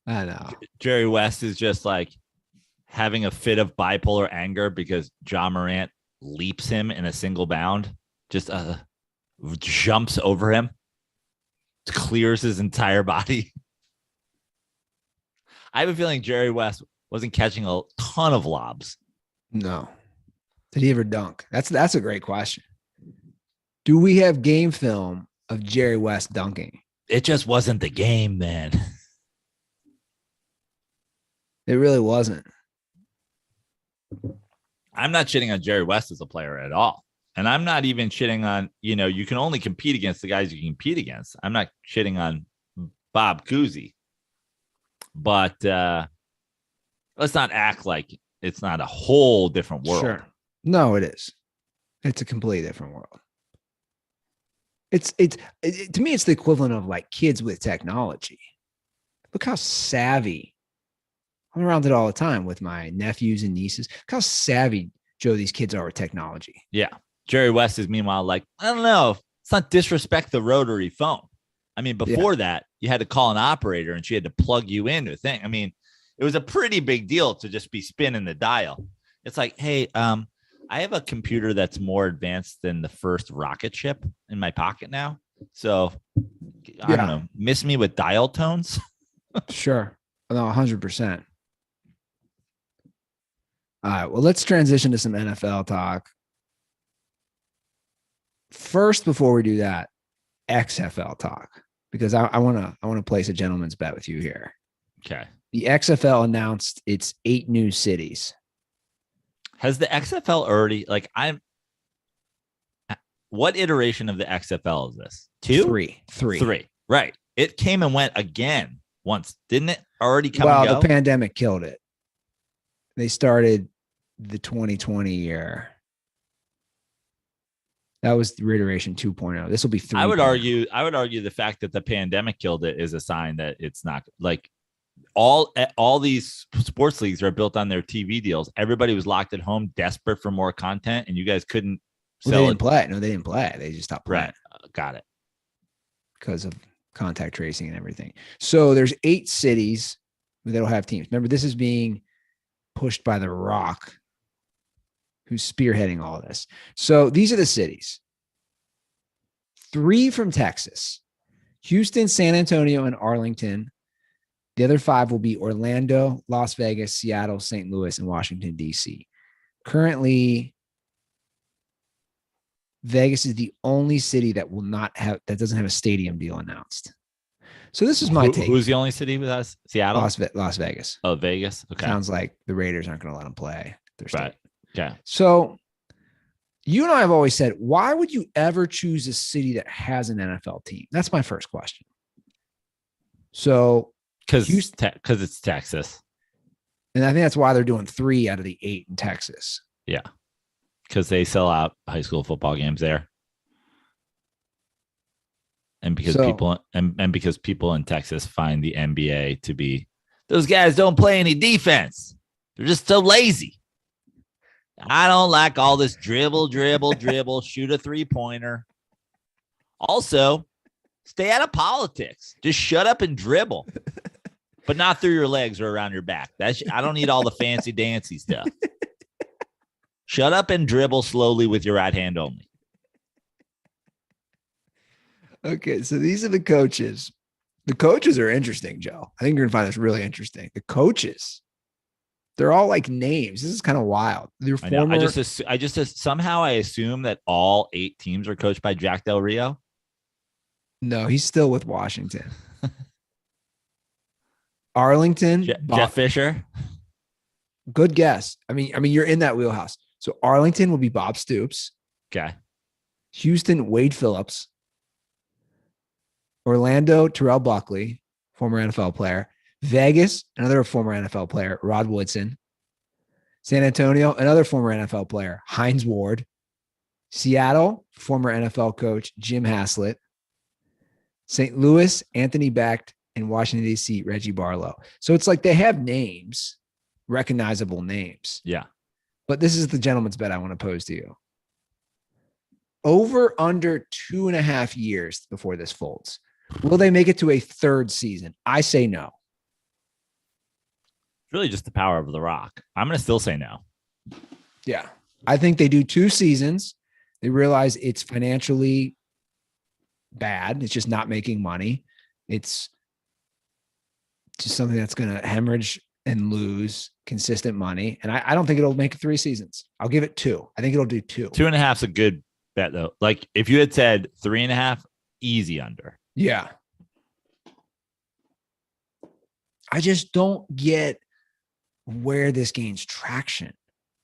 A: I know.
B: Jerry West is just like having a fit of bipolar anger because Ja Morant leaps him in a single bound, just jumps over him, clears his entire body. I have a feeling Jerry West wasn't catching a ton of lobs.
A: No. Did he ever dunk? That's a great question. Do we have game film of Jerry West dunking?
B: It just wasn't the game, man.
A: It really wasn't.
B: I'm not shitting on Jerry West as a player at all. And I'm not even shitting on, you can only compete against the guys you can compete against. I'm not shitting on Bob Cousy. But let's not act like it's not a whole different world.
A: Sure. No, it is. It's a completely different world. To me, it's the equivalent of like kids with technology. Look how savvy. I'm around it all the time with my nephews and nieces. Look how savvy, Joe, these kids are with technology.
B: Yeah. Jerry West is meanwhile like, I don't know. Let's not disrespect the rotary phone. I mean, before that, you had to call an operator and she had to plug you into a thing. I mean, it was a pretty big deal to just be spinning the dial. It's like, hey, I have a computer that's more advanced than the first rocket ship in my pocket now. So I don't know, miss me with dial tones.
A: Sure. No, 100%. All right. Well, let's transition to some NFL talk. First, before we do that, XFL talk, because I want to place a gentleman's bet with you here.
B: Okay.
A: The XFL announced its 8 new cities.
B: Has the XFL already what iteration of the XFL is this? 2? 3. Right. It came and went again once, didn't it? Already come and go?
A: Well, the pandemic killed it. They started the 2020 year. That was the reiteration 2.0. This will be 3.
B: I would argue the fact that the pandemic killed it is a sign that it's not like all these sports leagues are built on their TV deals. Everybody was locked at home, desperate for more content, and you guys couldn't sell
A: they didn't play it. No, they didn't play it. They just stopped playing.
B: Right. Got it.
A: Because of contact tracing and everything. So there's 8 cities that'll have teams. Remember, this is being pushed by The Rock, who's spearheading all of this. So these are the cities. 3 from Texas: Houston, San Antonio, and Arlington. The other 5 will be Orlando, Las Vegas, Seattle, St. Louis, and Washington, D.C. Currently, Vegas is the only city that doesn't have a stadium deal announced. So this is my take.
B: Who's the only city with us? Seattle?
A: Las Vegas.
B: Oh, Vegas. Okay.
A: Sounds like the Raiders aren't going to let them play.
B: Right. Yeah.
A: So you and I have always said, why would you ever choose a city that has an NFL team? That's my first question. So
B: because it's Texas.
A: And I think that's why they're doing 3 out of the 8 in Texas.
B: Yeah. Because they sell out high school football games there. And because people in Texas find the NBA to be, those guys don't play any defense. They're just so lazy. I don't like all this dribble, shoot a 3-pointer. Also, stay out of politics. Just shut up and dribble, but not through your legs or around your back. I don't need all the fancy dancy stuff. Shut up and dribble slowly with your right hand only.
A: Okay, so these are the coaches. The coaches are interesting, Joe. I think you're going to find this really interesting. The coaches, they're all like names. This is kind of wild.
B: I know. I just somehow I assume that all 8 teams are coached by Jack Del Rio.
A: No, he's still with Washington. Arlington,
B: Jeff Fisher.
A: Good guess. I mean, you're in that wheelhouse. So Arlington will be Bob Stoops.
B: Okay.
A: Houston, Wade Phillips. Orlando, Terrell Buckley, former NFL player. Vegas, another former NFL player, Rod Woodson. San Antonio, another former NFL player, Hines Ward. Seattle, former NFL coach, Jim Haslett. St. Louis, Anthony Becht, and Washington, D.C., Reggie Barlow. So it's like they have names, recognizable names.
B: Yeah.
A: But this is the gentleman's bet I want to pose to you. Over under 2.5 years before this folds, will they make it to a 3rd season? I say no.
B: It's really just the power of The Rock. I'm going to still say no.
A: Yeah. I think they do 2 seasons. They realize it's financially bad. It's just not making money. It's just something that's going to hemorrhage and lose consistent money. And I don't think it'll make 3 seasons. I'll give it 2. I think it'll do 2.
B: 2.5 is a good bet though. Like if you had said 3.5, easy under.
A: Yeah. I just don't get where this gains traction.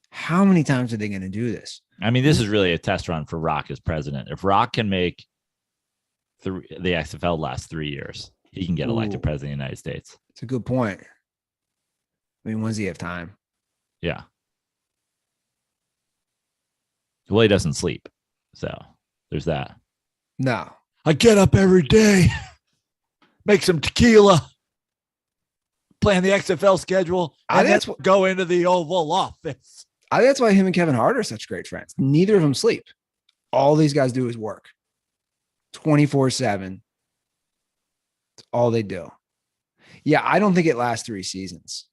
A: How many times are they going to do this?
B: I mean, this is really a test run for Rock as president. If Rock can make the XFL last 3 years, he can get elected president of the United States.
A: It's a good point. I mean, when does he have time?
B: Yeah. Well, he doesn't sleep. So there's that.
A: No.
B: I get up every day, make some tequila, plan the XFL schedule, and
A: that's
B: go into the Oval Office.
A: That's why him and Kevin Hart are such great friends. Neither of them sleep. All these guys do is work 24/7. It's all they do. Yeah, I don't think it lasts 3 seasons,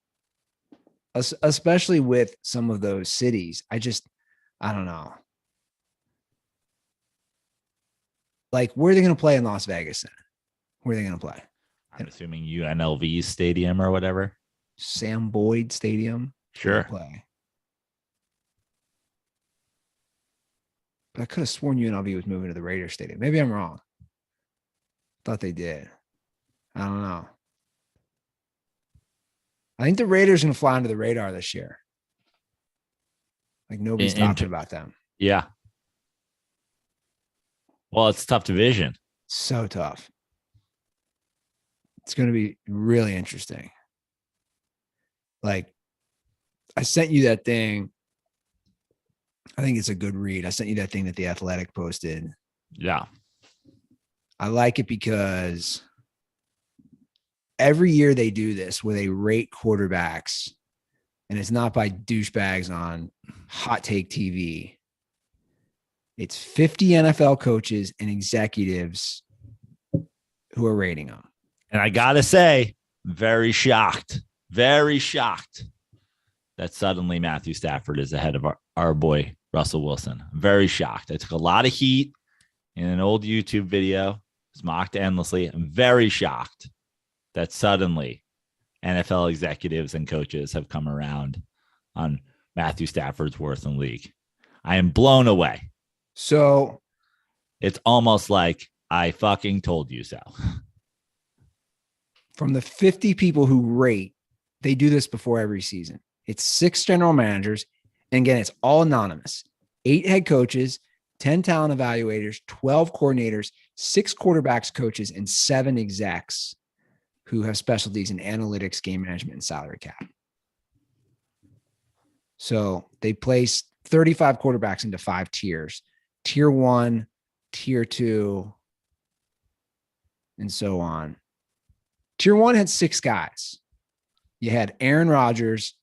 A: especially with some of those cities. I don't know. Like, where are they going to play in Las Vegas then? Where are they going to play?
B: I'm assuming UNLV Stadium or whatever.
A: Sam Boyd Stadium.
B: Sure.
A: Play. But I could have sworn UNLV was moving to the Raiders Stadium. Maybe I'm wrong. Thought they did. I don't know. I think the Raiders are going to fly under the radar this year. Like nobody's talking about them.
B: Yeah. Well, it's a tough division.
A: So tough. It's going to be really interesting. Like, I sent you that thing. I think it's a good read. I sent you that thing that The Athletic posted.
B: Yeah.
A: I like it because every year they do this where they rate quarterbacks, and it's not by douchebags on Hot Take TV. It's 50 NFL coaches and executives who are rating them.
B: And I got to say, very shocked that suddenly Matthew Stafford is ahead of our boy, Russell Wilson. Very shocked. I took a lot of heat in an old YouTube video. It's mocked endlessly. I'm very shocked that suddenly NFL executives and coaches have come around on Matthew Stafford's worth in the league. I am blown away.
A: So
B: it's almost like I fucking told you so.
A: From the 50 people who rate, they do this before every season. It's 6 general managers. And again, it's all anonymous. 8 head coaches, 10 talent evaluators, 12 coordinators, 6 quarterbacks coaches, and 7 execs who have specialties in analytics, game management, and salary cap. So they place 35 quarterbacks into 5 tiers. Tier 1, tier 2, and so on. Tier 1 had 6 guys. You had Aaron Rodgers,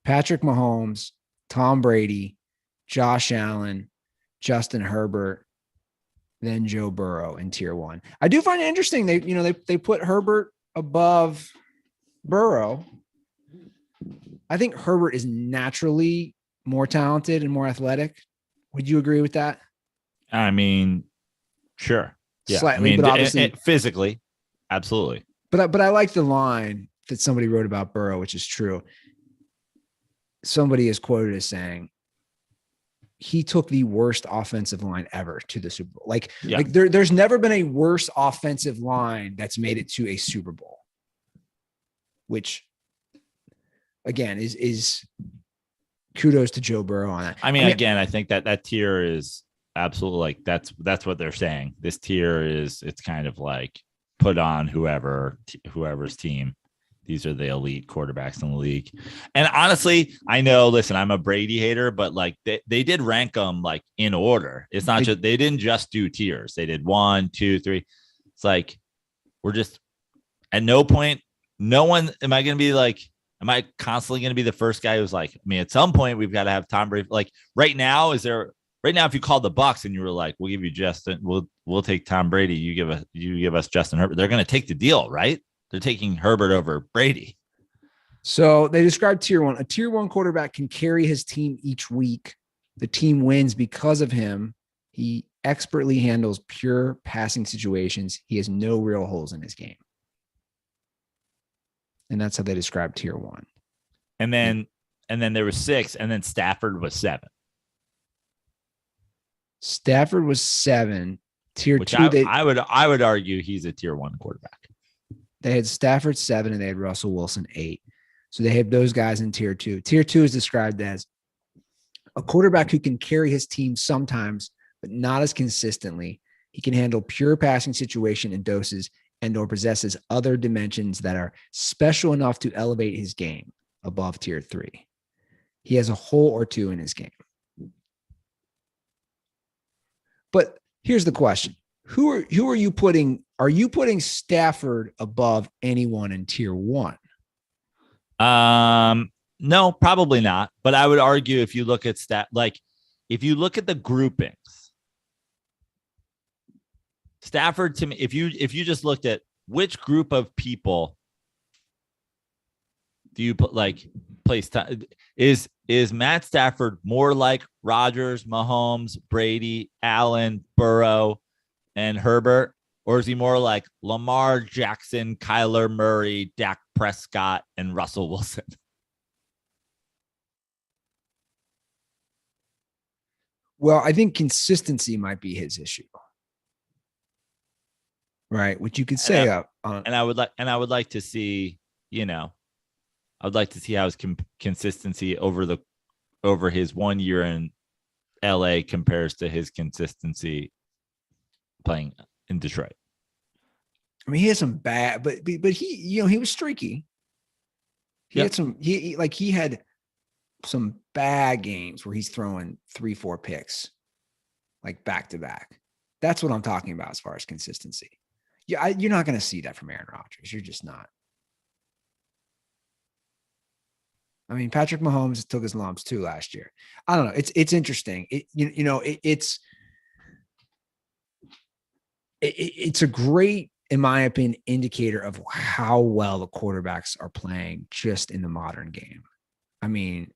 A: Patrick Mahomes, Tom Brady, Josh Allen, Justin Herbert, then Joe Burrow in tier 1. I do find it interesting. They put Herbert above Burrow. I think Herbert is naturally more talented and more athletic. Would you agree with that?
B: I mean, sure. Yeah.
A: Slightly, but obviously
B: physically, absolutely.
A: But I like the line that somebody wrote about Burrow, which is true. Somebody is quoted as saying, he took the worst offensive line ever to the Super Bowl. Like there's never been a worse offensive line that's made it to a Super Bowl, which again is kudos to Joe Burrow on that.
B: I mean, again, I think that tier is absolutely like, that's what they're saying. This tier it's kind of like put on whoever's team. These are the elite quarterbacks in the league. And honestly, I know, listen, I'm a Brady hater, but like they did rank them like in order. It's not just, they didn't just do tiers. They did 1, 2, 3. It's like, we're just at no point, no one, am I constantly going to be the first guy who's like, I mean, at some point we've got to have Tom Brady. Like right now, if you called the Bucs and you were like, we'll give you Justin, we'll take Tom Brady. You give us Justin Herbert. They're going to take the deal, right? They're taking Herbert over Brady.
A: So they described tier 1. A tier 1 quarterback can carry his team each week. The team wins because of him. He expertly handles pure passing situations. He has no real holes in his game. And that's how they describe tier 1.
B: And then there was 6, and then Stafford was 7.
A: Stafford was 7. Tier
B: Which
A: 2,
B: I would argue he's a tier 1 quarterback.
A: they had Stafford 7 and they had Russell Wilson 8. So they have those guys in tier 2. Tier 2 is described as a quarterback who can carry his team sometimes, but not as consistently. He can handle pure passing situation and doses and or possesses other dimensions that are special enough to elevate his game above tier 3. He has a hole or two in his game. But here's the question. Who are you putting? Are you putting Stafford above anyone in tier 1?
B: No, probably not. But I would argue if you look at if you look at the groupings, Stafford to me, if you just looked at which group of people do you put place time, is Matt Stafford more like Rodgers, Mahomes, Brady, Allen, Burrow, and Herbert, or is he more like Lamar Jackson, Kyler Murray, Dak Prescott, and Russell Wilson?
A: Well, I think consistency might be his issue, right? Which you could say
B: and I would like to see, I would like to see how his consistency over his 1 year in LA compares to his consistency playing in Detroit.
A: I mean, he had some bad, but he, he was streaky. He had some, he had some bad games where he's throwing 3-4 picks, like back to back. That's what I'm talking about as far as consistency. Yeah, you're not going to see that from Aaron Rodgers. You're just not. I mean, Patrick Mahomes took his lumps too last year. I don't know. It's interesting. It's a great, in my opinion, indicator of how well the quarterbacks are playing just in the modern game. I mean,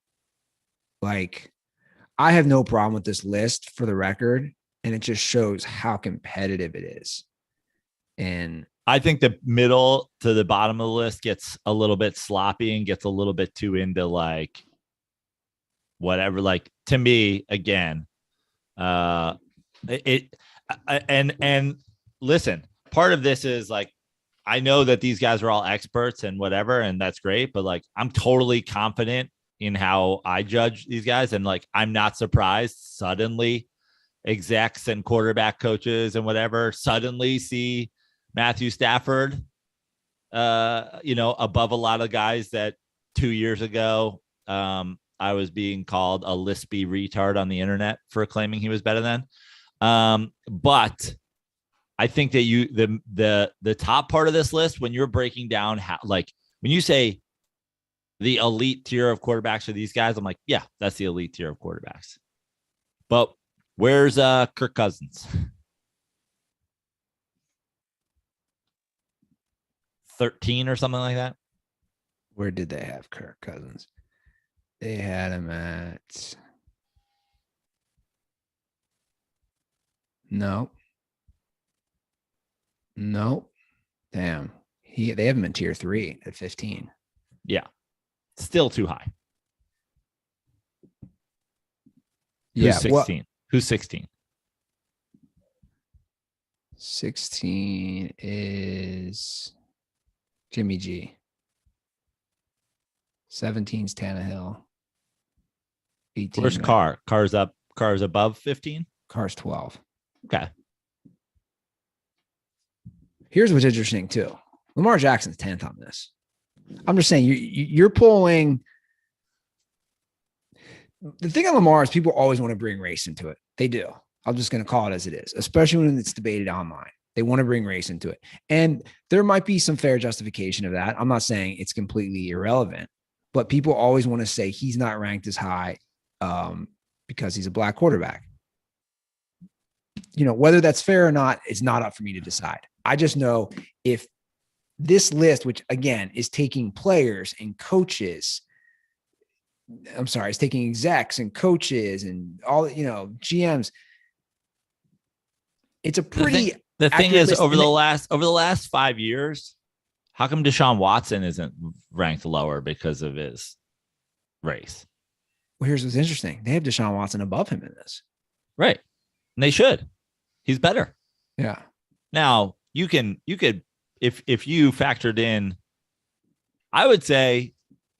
A: I have no problem with this list for the record, and it just shows how competitive it is. And
B: I think the middle to the bottom of the list gets a little bit sloppy and gets a little bit too into whatever. To me, again, and listen, part of this is I know that these guys are all experts and whatever, and that's great, but I'm totally confident in how I judge these guys. And I'm not surprised suddenly execs and quarterback coaches and whatever suddenly see Matthew Stafford, above a lot of guys that 2 years ago, I was being called a lispy retard on the internet for claiming he was better than. But I think that the top part of this list, when you're breaking down how, when you say the elite tier of quarterbacks are these guys, I'm like, yeah, that's the elite tier of quarterbacks. But where's Kirk Cousins? 13 or something like that.
A: Where did they have Kirk Cousins? They had him at no. Damn. They have him in tier 3 at 15.
B: Yeah. Still too high.
A: Yeah.
B: Who's 16? Who's 16?
A: 16 is Jimmy G. 17's Tannehill. 18.
B: Where's Carr? Carr's above 15?
A: Carr's 12.
B: Okay.
A: Here's what's interesting too. Lamar Jackson's 10th on this. I'm just saying you're pulling. The thing on Lamar is people always want to bring race into it. They do. I'm just going to call it as it is, especially when it's debated online. They want to bring race into it. And there might be some fair justification of that. I'm not saying it's completely irrelevant, but people always want to say he's not ranked as high because he's a black quarterback. Whether that's fair or not, it's not up for me to decide. I just know if this list, which again is taking players and coaches, it's taking execs and coaches and all, GMs. It's a pretty.
B: The thing is, over the last 5 years, how come Deshaun Watson isn't ranked lower because of his race?
A: Well, here's what's interesting. They have Deshaun Watson above him in this.
B: Right. And they should. He's better.
A: Yeah.
B: Now you could, if you factored in, I would say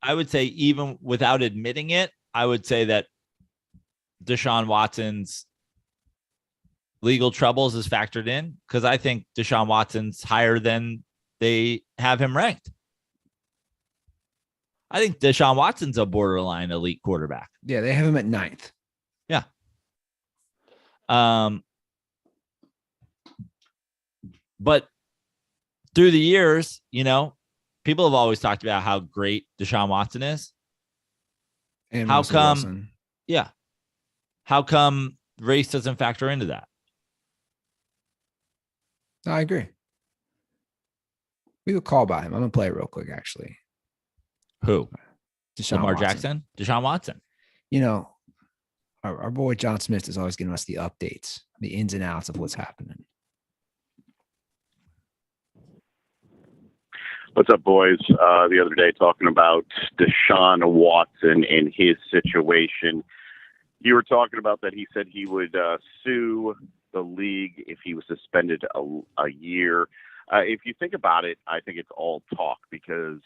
B: even without admitting it, I would say that Deshaun Watson's legal troubles is factored in, because I think Deshaun Watson's higher than they have him ranked. I think Deshaun Watson's a borderline elite quarterback.
A: Yeah, they have him at 9th.
B: Yeah. But through the years, people have always talked about how great Deshaun Watson is.
A: And
B: how
A: Russell
B: come?
A: Wilson.
B: Yeah. How come race doesn't factor into that?
A: No, I agree. We could call by him. I'm gonna play it real quick, actually.
B: Who?
A: Lamar
B: Jackson? Deshaun Watson.
A: Our boy John Smith is always giving us the updates, the ins and outs of what's happening.
E: What's up, boys? The other day, talking about Deshaun Watson and his situation. You were talking about that he said he would sue the league if he was suspended a year. If you think about it, I think it's all talk, because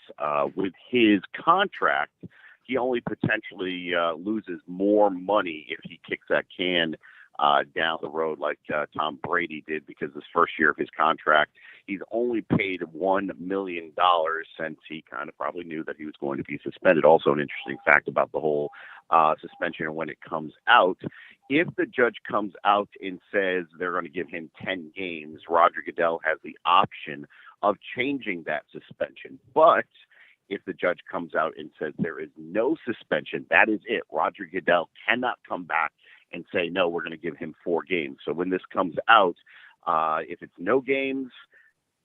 E: with his contract, he only potentially loses more money if he kicks that can down the road like Tom Brady did, because his first year of his contract, he's only paid $1 million since he kind of probably knew that he was going to be suspended. Also, an interesting fact about the whole suspension and when it comes out. If the judge comes out and says they're going to give him 10 games, Roger Goodell has the option of changing that suspension. But if the judge comes out and says there is no suspension, that is it. Roger Goodell cannot come back and say, no, we're going to give him 4 games. So when this comes out, if it's no games,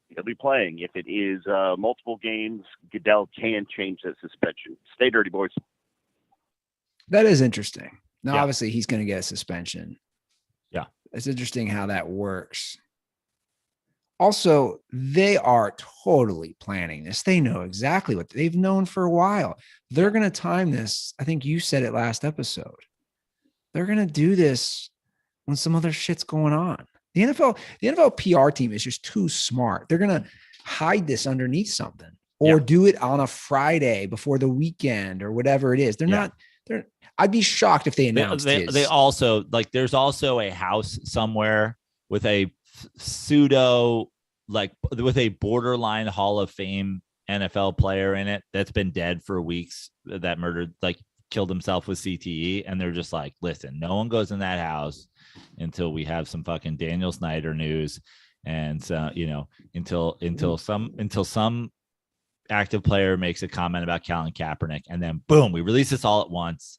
E: he'll be playing. If it is multiple games, Goodell can change that suspension. Stay dirty, boys.
A: That is interesting. Now,
B: Yeah.
A: obviously, he's going to get a suspension.
B: Yeah.
A: It's interesting how that works. Also, they are totally planning this. They know exactly what they've known for a while. They're going to time this. I think you said it last episode. They're going to do this when some other shit's going on. The NFL PR team is just too smart. They're going to hide this underneath something, or do it on a Friday before the weekend or whatever it is. I'd be shocked if they announced this.
B: They also, there's also a house somewhere with a pseudo, with a borderline Hall of Fame NFL player in it that's been dead for weeks, that murdered, killed himself with CTE. And they're just like, listen, no one goes in that house until we have some fucking Daniel Snyder news. And so, until some active player makes a comment about Colin Kaepernick, and then boom, we release this all at once.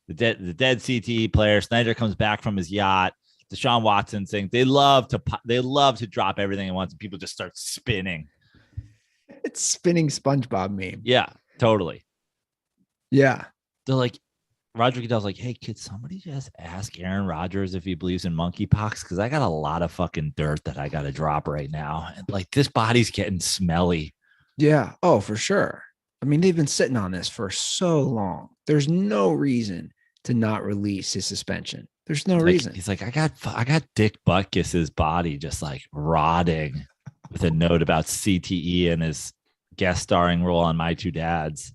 B: The dead CTE player, Snyder comes back from his yacht. Deshaun Watson saying they love to drop everything at once, and people just start spinning.
A: It's spinning SpongeBob meme.
B: Yeah, totally.
A: Yeah.
B: They're like, Roger Goodell's like, hey, could somebody just ask Aaron Rodgers if he believes in monkeypox? Because I got a lot of fucking dirt that I got to drop right now. And this body's getting smelly. Yeah.
A: Oh, for sure. I mean, they've been sitting on this for so long. There's no reason to not release his suspension. There's no reason.
B: He's like, I got Dick Butkus's body just rotting with a note about CTE and his guest starring role on My Two Dads.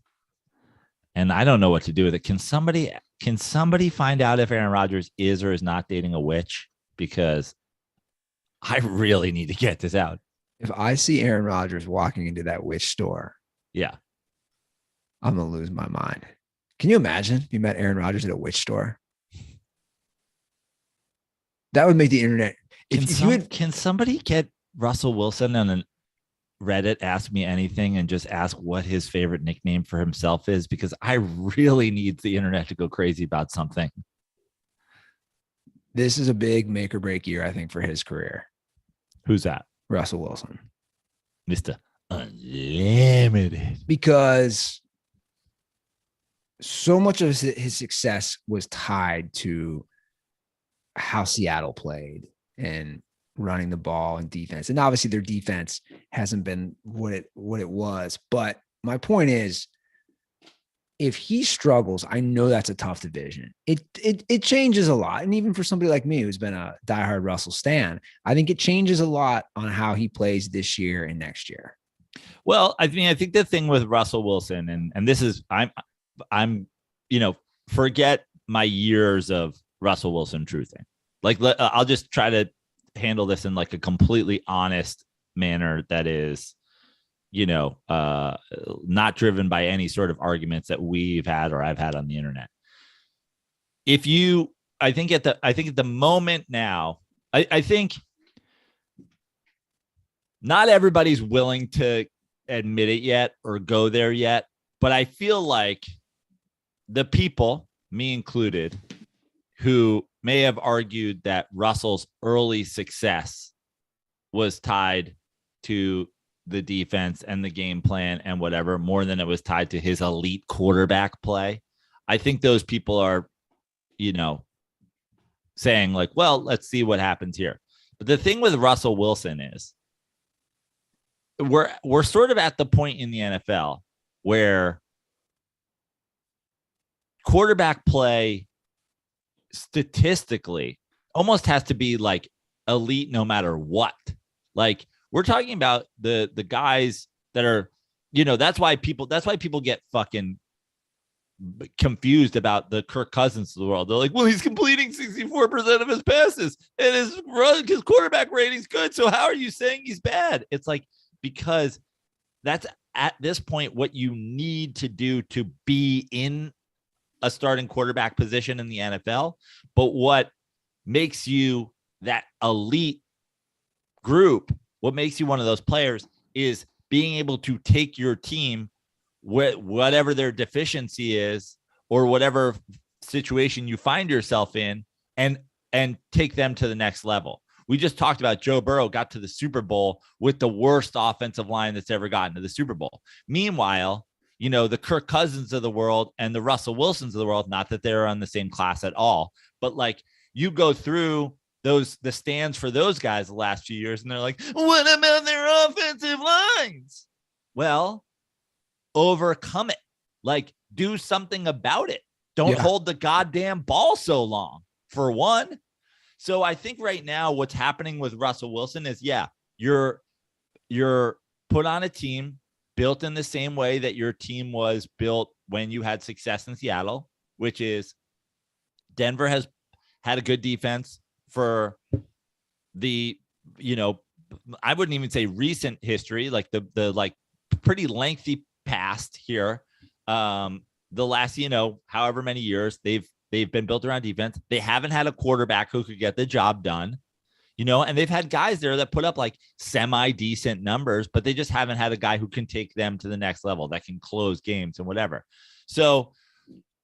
B: And I don't know what to do with it. Can somebody find out if Aaron Rodgers is or is not dating a witch? Because I really need to get this out.
A: If I see Aaron Rodgers walking into that witch store,
B: yeah,
A: I'm going to lose my mind. Can you imagine if you met Aaron Rodgers at a witch store? That would make the internet.
B: Can somebody get Russell Wilson on Reddit, Ask Me Anything, and just ask what his favorite nickname for himself is? Because I really need the internet to go crazy about something.
A: This is a big make or break year, I think, for his career.
B: Who's that?
A: Russell Wilson.
B: Mr. Unlimited.
A: Because so much of his success was tied to how Seattle played and running the ball and defense. And obviously their defense hasn't been what it was. But my point is, if he struggles, I know that's a tough division. It changes a lot. And even for somebody like me, who's been a diehard Russell stan, I think it changes a lot on how he plays this year and next year.
B: Well, I mean, I think the thing with Russell Wilson, and this is, I'm, forget my years of Russell Wilson truthing. Like, I'll just try to handle this in like a completely honest manner that is, not driven by any sort of arguments that we've had or I've had on the internet. I think at the moment now, I think not everybody's willing to admit it yet or go there yet, but I feel like the people, me included, who may have argued that Russell's early success was tied to the defense and the game plan and whatever, more than it was tied to his elite quarterback play. I think those people are, saying like, well, let's see what happens here. But the thing with Russell Wilson is we're sort of at the point in the NFL where quarterback play statistically almost has to be like elite no matter what. Like, we're talking about the guys that are, that's why people get fucking confused about the Kirk Cousins of the world. They're like, well, he's completing 64% of his passes and his quarterback rating's good. So how are you saying he's bad? It's like, because that's at this point what you need to do to be in a starting quarterback position in the NFL. But what makes you that elite group, what makes you one of those players, is being able to take your team, whatever their deficiency is or whatever situation you find yourself in, and take them to the next level. We just talked about Joe Burrow got to the Super Bowl with the worst offensive line that's ever gotten to the Super Bowl. Meanwhile, the Kirk Cousins of the world and the Russell Wilsons of the world, not that they're on the same class at all, but like, you go through the stands for those guys the last few years, and they're like, what about their offensive lines? Well, overcome it. Like, do something about it. Don't hold the goddamn ball so long, for one. So I think right now what's happening with Russell Wilson is, you're put on a team built in the same way that your team was built when you had success in Seattle, which is Denver has had a good defense for the, I wouldn't even say recent history, like the like pretty lengthy past here. The last, however many years they've been built around defense. They haven't had a quarterback who could get the job done, and they've had guys there that put up like semi-decent numbers, but they just haven't had a guy who can take them to the next level, that can close games and whatever. So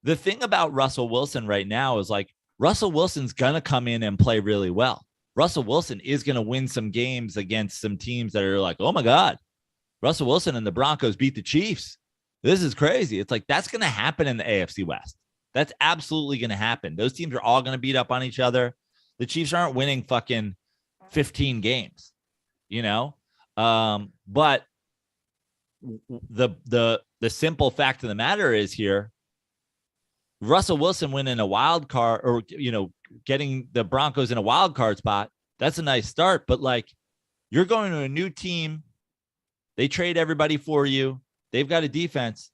B: the thing about Russell Wilson right now is like, Russell Wilson's going to come in and play really well. Russell Wilson is going to win some games against some teams that are like, oh my God, Russell Wilson and the Broncos beat the Chiefs. This is crazy. It's like, that's going to happen in the AFC West. That's absolutely going to happen. Those teams are all going to beat up on each other. The Chiefs aren't winning fucking 15 games, but the simple fact of the matter is here, Russell Wilson winning a wild card, or, getting the Broncos in a wild card spot, that's a nice start. But like, you're going to a new team. They trade everybody for you. They've got a defense.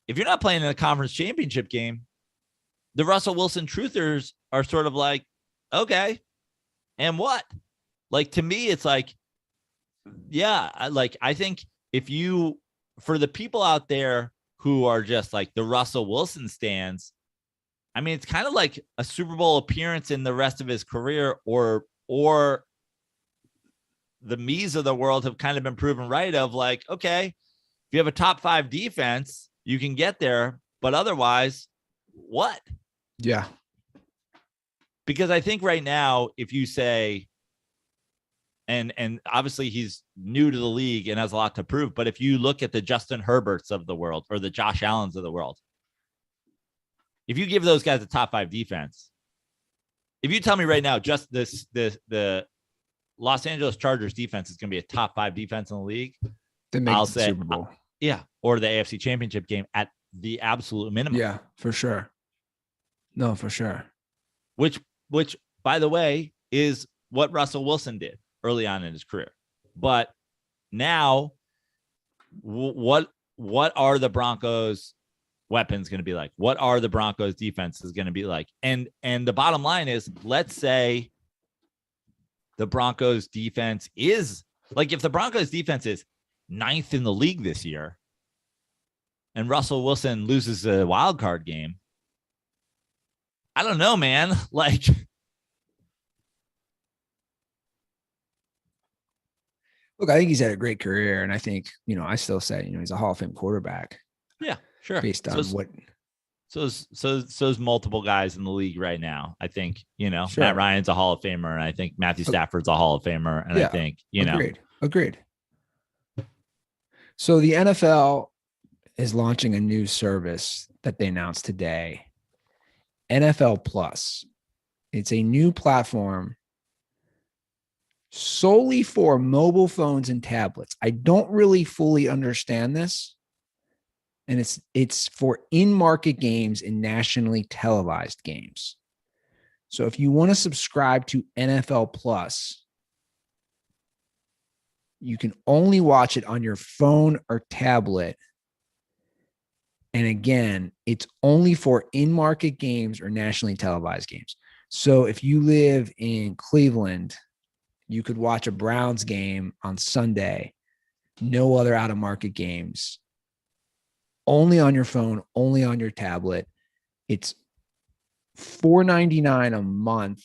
B: If you're not playing in a conference championship game, the Russell Wilson truthers are sort of like, okay, and what? Like, to me, it's like, I think for the people out there who are just like the Russell Wilson stands, I mean, it's kind of like a Super Bowl appearance in the rest of his career, or the me's of the world have kind of been proven right of like, okay, if you have a top 5 defense, you can get there, but otherwise, what?
A: Yeah.
B: Because I think right now, if you say, and obviously he's new to the league and has a lot to prove, but if you look at the Justin Herberts of the world or the Josh Allens of the world, if you give those guys a top 5 defense, if you tell me right now, just the Los Angeles Chargers defense is going to be a top 5 defense in the league,
A: I'll say Super Bowl.
B: Or the AFC Championship game at the absolute minimum.
A: Yeah, for sure. No, for sure.
B: Which, by the way, is what Russell Wilson did early on in his career. But now, what are the Broncos' weapons going to be like? What are the Broncos' defenses going to be like? And the bottom line is, let's say the Broncos' defense is like, if the Broncos' defense is 9th in the league this year, and Russell Wilson loses a wild card game, I don't know, man. Like,
A: look, I think he's had a great career, and I think, I still say, he's a Hall of Fame quarterback.
B: Yeah, sure.
A: Based on what.
B: So there's multiple guys in the league right now. I think,
A: Sure.
B: Matt Ryan's a Hall of Famer, and I think Matthew Stafford's a Hall of Famer, and I think,
A: Agreed. So the NFL is launching a new service that they announced today, NFL Plus. It's a new platform solely for mobile phones and tablets. I don't really fully understand this. And it's for in-market games and nationally televised games. So if you want to subscribe to NFL Plus, you can only watch it on your phone or tablet. And again, it's only for in-market games or nationally televised games. So if you live in Cleveland, you could watch a Browns game on Sunday, no other out-of-market games, only on your phone, only on your tablet. It's $4.99 a month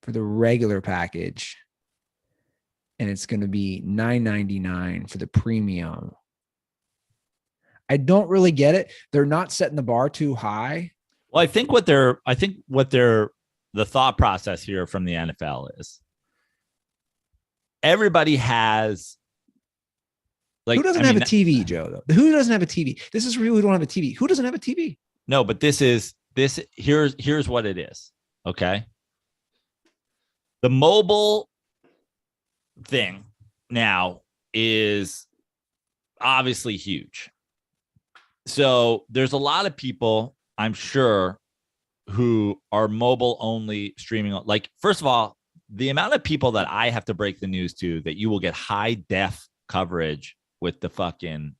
A: for the regular package, and it's going to be $9.99 for the premium. I don't really get it. They're not setting the bar too high.
B: Well, I think what the thought process here from the NFL is, everybody has, like,
A: who doesn't have a TV, Joe? Though, who doesn't have a TV? This is for people who don't have a TV. Who doesn't have a TV?
B: No, but here's what it is. Okay. The mobile thing now is obviously huge. So there's a lot of people, I'm sure, who are mobile only streaming. Like, first of all, the amount of people that I have to break the news to that you will get high def coverage with the fucking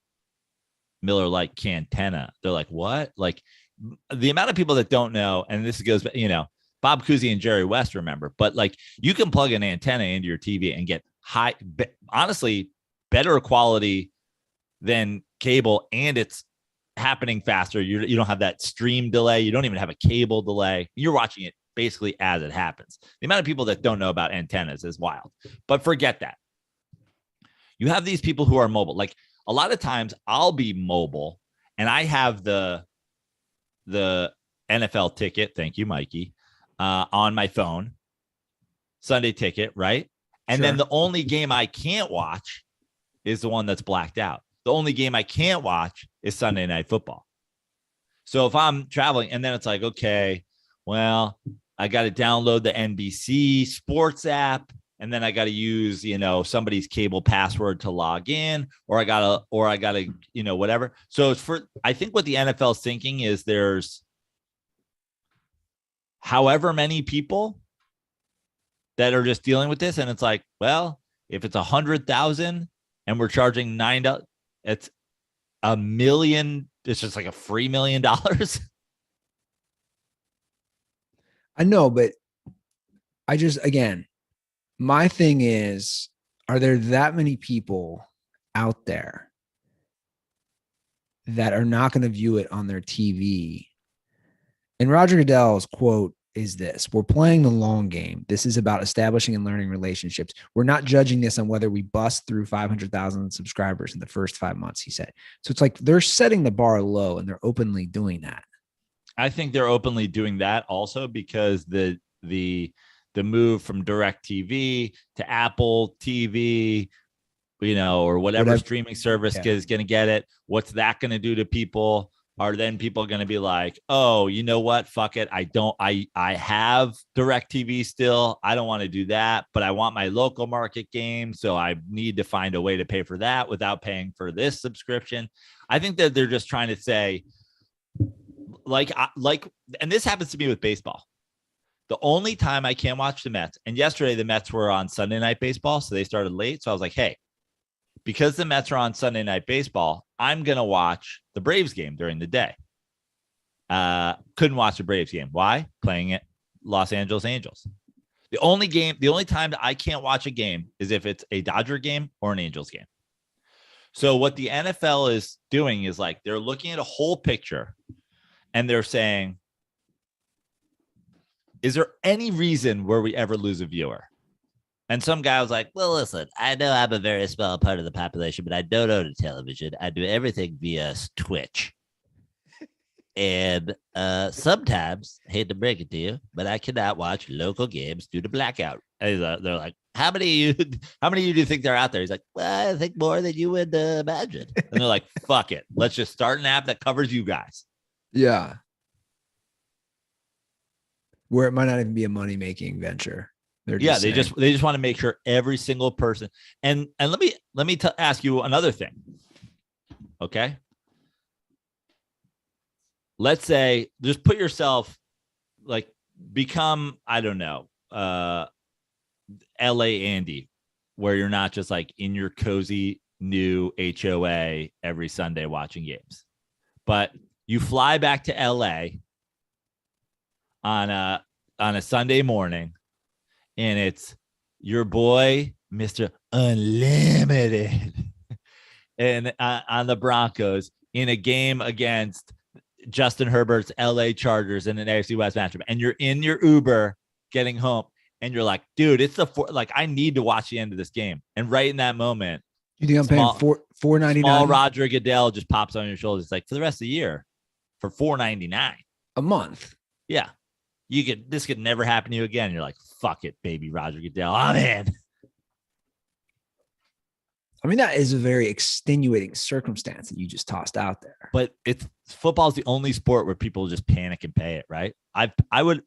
B: Miller Lite Cantenna. They're like, what? Like, the amount of people that don't know, and this goes, Bob Cousy and Jerry West remember, but like, you can plug an antenna into your TV and get honestly, better quality than cable, and it's happening faster. You don't have that stream delay. You don't even have a cable delay. You're watching it basically as it happens. The amount of people that don't know about antennas is wild, but forget that. You have these people who are mobile. Like, a lot of times I'll be mobile and I have the NFL ticket. Thank you, Mikey. On my phone, Sunday ticket. Right. And then the only game I can't watch is the one that's blacked out. The only game I can't watch is Sunday Night Football. So if I'm traveling, and then it's like, okay, well, I got to download the NBC Sports app, and then I got to use, somebody's cable password to log in, or I gotta, whatever. So I think what the NFL is thinking is there's however many people that are just dealing with this. And it's like, well, if it's 100,000 and we're charging $9, it's $1 million. It's just like a free $1 million.
A: I know, but again, my thing is, are there that many people out there that are not going to view it on their TV? And Roger Goodell's quote is this: "We're playing the long game. This is about establishing and learning relationships. We're not judging this on whether we bust through 500,000 subscribers in the first 5 months," he said. So it's like they're setting the bar low, and they're openly doing that.
B: I think they're openly doing that also because the move from DirecTV to Apple TV, or whatever streaming service is going to get it. What's that going to do to people? Are then people going to be like, oh, you know what? Fuck it. I have DirecTV still. I don't want to do that, but I want my local market game. So I need to find a way to pay for that without paying for this subscription. I think that they're just trying to say, and this happens to me with baseball. The only time I can't watch the Mets, and yesterday the Mets were on Sunday Night Baseball, so they started late. So I was like, hey, because the Mets are on Sunday Night Baseball, I'm going to watch the Braves game during the day. Couldn't watch the Braves game. Why? Playing at Los Angeles Angels. The only time that I can't watch a game is if it's a Dodger game or an Angels game. So what the NFL is doing is like they're looking at a whole picture and they're saying, is there any reason where we ever lose a viewer? And some guy was like, well, listen, I know I'm a very small part of the population, but I don't own a television. I do everything via Twitch. And sometimes, hate to break it to you, but I cannot watch local games due to blackout. And they're like, how many of you do you think they're out there? He's like, well, I think more than you would imagine. And they're like, fuck it. Let's just start an app that covers you guys.
A: Yeah. Where it might not even be a money-making venture. They
B: just want to make sure every single person. And let me ask you another thing. Okay. Let's say, just put yourself, like, become, I don't know, LA Andy, where you're not just like in your cozy new HOA every Sunday watching games, but you fly back to LA on a Sunday morning, and it's your boy, Mr. Unlimited, and on the Broncos in a game against Justin Herbert's LA Chargers in an AFC West matchup, and you're in your Uber getting home, and you're like, dude, it's I need to watch the end of this game. And right in that moment,
A: you think I'm paying $4.99?
B: Small Roger Goodell just pops on your shoulders. It's like, for the rest of the year, for $4.99
A: a month.
B: Yeah. This could never happen to you again. You're like, fuck it, baby Roger Goodell. I'm in.
A: I mean, that is a very extenuating circumstance that you just tossed out there.
B: But football is the only sport where people just panic and pay it, right?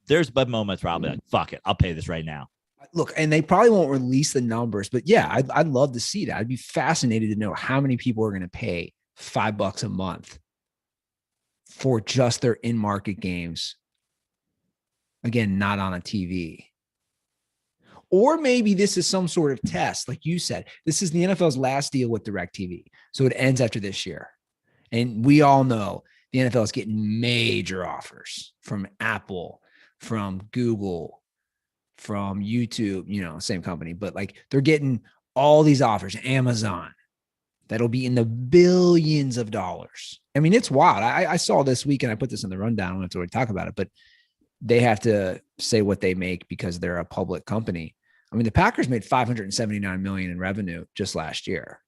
B: There's moments where I'll be like, fuck it, I'll pay this right now.
A: Look, and they probably won't release the numbers, but yeah, I'd love to see that. I'd be fascinated to know how many people are going to pay $5 a month for just their in-market games. Again, not on a TV. Or maybe this is some sort of test. Like you said, this is the NFL's last deal with DirecTV. So it ends after this year. And we all know the NFL is getting major offers from Apple, from Google, from YouTube, same company, but like they're getting all these offers, Amazon, that'll be in the billions of dollars. I mean, it's wild. I saw this week, and I put this in the rundown. I don't have to really talk about it, but they have to say what they make because they're a public company. I mean, the Packers made $579 million in revenue just last year,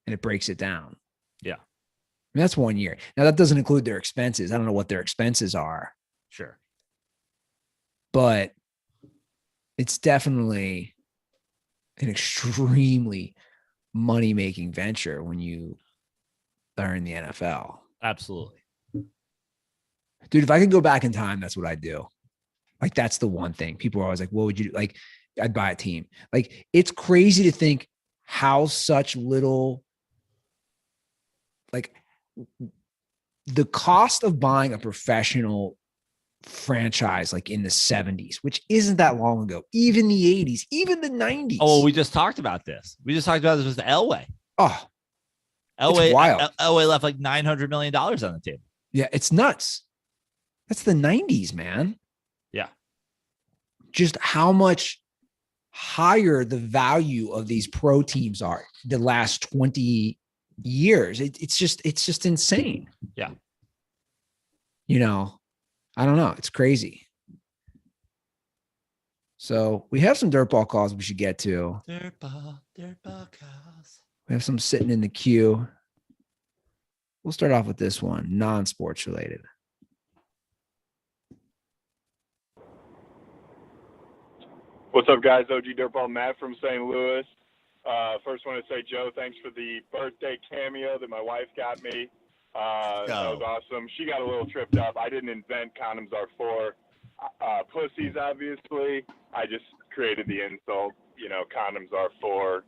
A: and it breaks it down.
B: Yeah.
A: I mean, that's 1 year. Now, that doesn't include their expenses. I don't know what their expenses are.
B: Sure.
A: But it's definitely an extremely money-making venture when you are in the NFL.
B: Absolutely.
A: Dude, if I could go back in time, that's what I'd do. Like, that's the one thing. People are always like, what would you do? Like, I'd buy a team. Like, it's crazy to think how such little, like, the cost of buying a professional franchise, like in the 70s, which isn't that long ago, even the 80s, even the 90s.
B: Oh, we just talked about this. We just talked about this with Elway.
A: Oh,
B: Elway,
A: it's wild.
B: Elway left like $900 million on the table.
A: Yeah, it's nuts. That's the 90s, man.
B: Yeah.
A: Just how much higher the value of these pro teams are the last 20 years. It's just insane.
B: Yeah.
A: I don't know. It's crazy. So we have some dirtball calls we should get to.
B: Dirtball calls.
A: We have some sitting in the queue. We'll start off with this one, non-sports related.
F: What's up, guys? OG Dirtball Matt from St. Louis. First, want to say, Joe, thanks for the birthday cameo that my wife got me. That was awesome. She got a little tripped up. I didn't invent condoms are for pussies, obviously. I just created the insult. Condoms are for,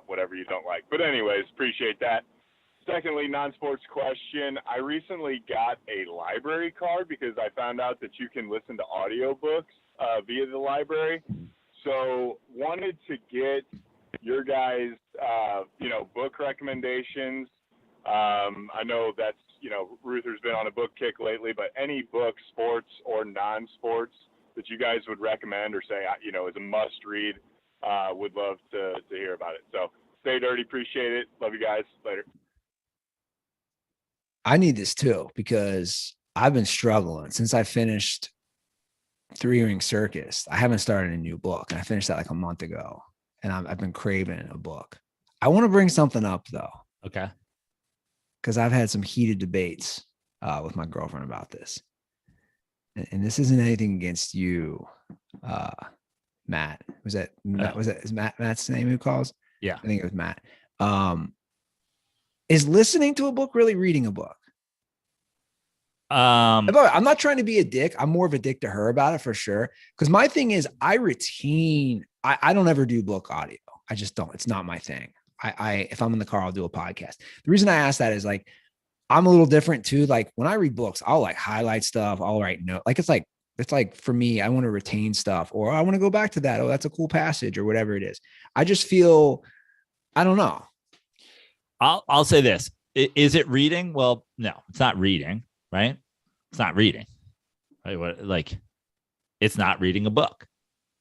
F: whatever you don't like. But anyways, appreciate that. Secondly, non-sports question. I recently got a library card because I found out that you can listen to audiobooks via the library. So wanted to get your guys, book recommendations. I know that's, Ruther's been on a book kick lately, but any book, sports or non-sports, that you guys would recommend or say, is a must read, would love to hear about it. So stay dirty. Appreciate it. Love you guys. Later.
A: I need this too, because I've been struggling since I finished Three Ring Circus. I haven't started a new book, and I finished that like a month ago, and I've been craving a book. I want to bring something up though.
B: Okay.
A: Because I've had some heated debates with my girlfriend about this. And this isn't anything against you, Matt. Was that Matt? Is Matt's name who calls?
B: Yeah.
A: I think it was Matt. Is listening to a book really reading a book? I'm not trying to be a dick. I'm more of a dick to her about it for sure. Because my thing is I don't ever do book audio. I just don't. It's not my thing. If I'm in the car, I'll do a podcast. The reason I ask that is like, I'm a little different too. Like when I read books, I'll like highlight stuff. I'll write notes. Like, it's like for me, I want to retain stuff, or I want to go back to that. Oh, that's a cool passage or whatever it is. I just feel, I don't know.
B: I'll say this. Is it reading? Well, no, it's not reading, right? It's not reading. Right? It's not reading a book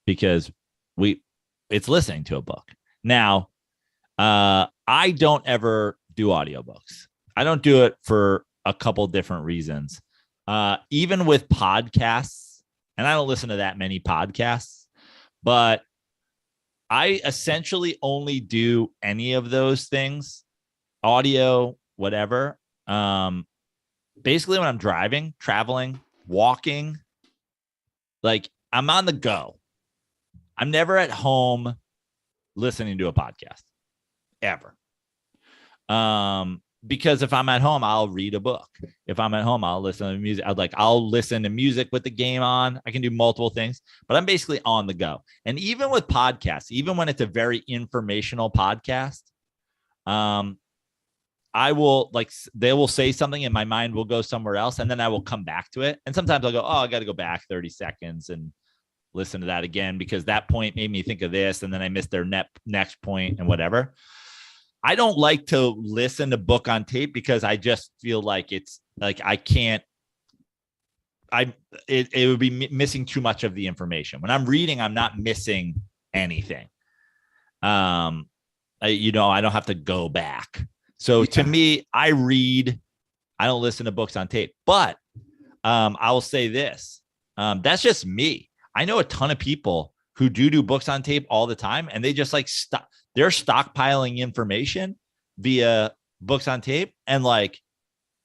B: because it's listening to a book. Now, I don't ever do audiobooks. I don't do it for a couple different reasons. Even with podcasts, and I don't listen to that many podcasts, but I essentially only do any of those things, audio, whatever. Basically when I'm driving, traveling, walking, like I'm on the go. I'm never at home listening to a podcast ever. Because if I'm at home, I'll read a book. If I'm at home, I'll listen to music. I'll listen to music with the game on. I can do multiple things, but I'm basically on the go. And even with podcasts, even when it's a very informational podcast, I will they will say something and my mind will go somewhere else. And then I will come back to it. And sometimes I'll go, I got to go back 30 seconds and listen to that again, because that point made me think of this. And then I missed their next point and whatever. I don't like to listen to book on tape because I just feel like it's like I can't. It would be missing too much of the information. When I'm reading, I'm not missing anything. I don't have to go back. So to me, I read. I don't listen to books on tape. But I will say this: that's just me. I know a ton of people who do books on tape all the time, and they just like stop. They're stockpiling information via books on tape. And like,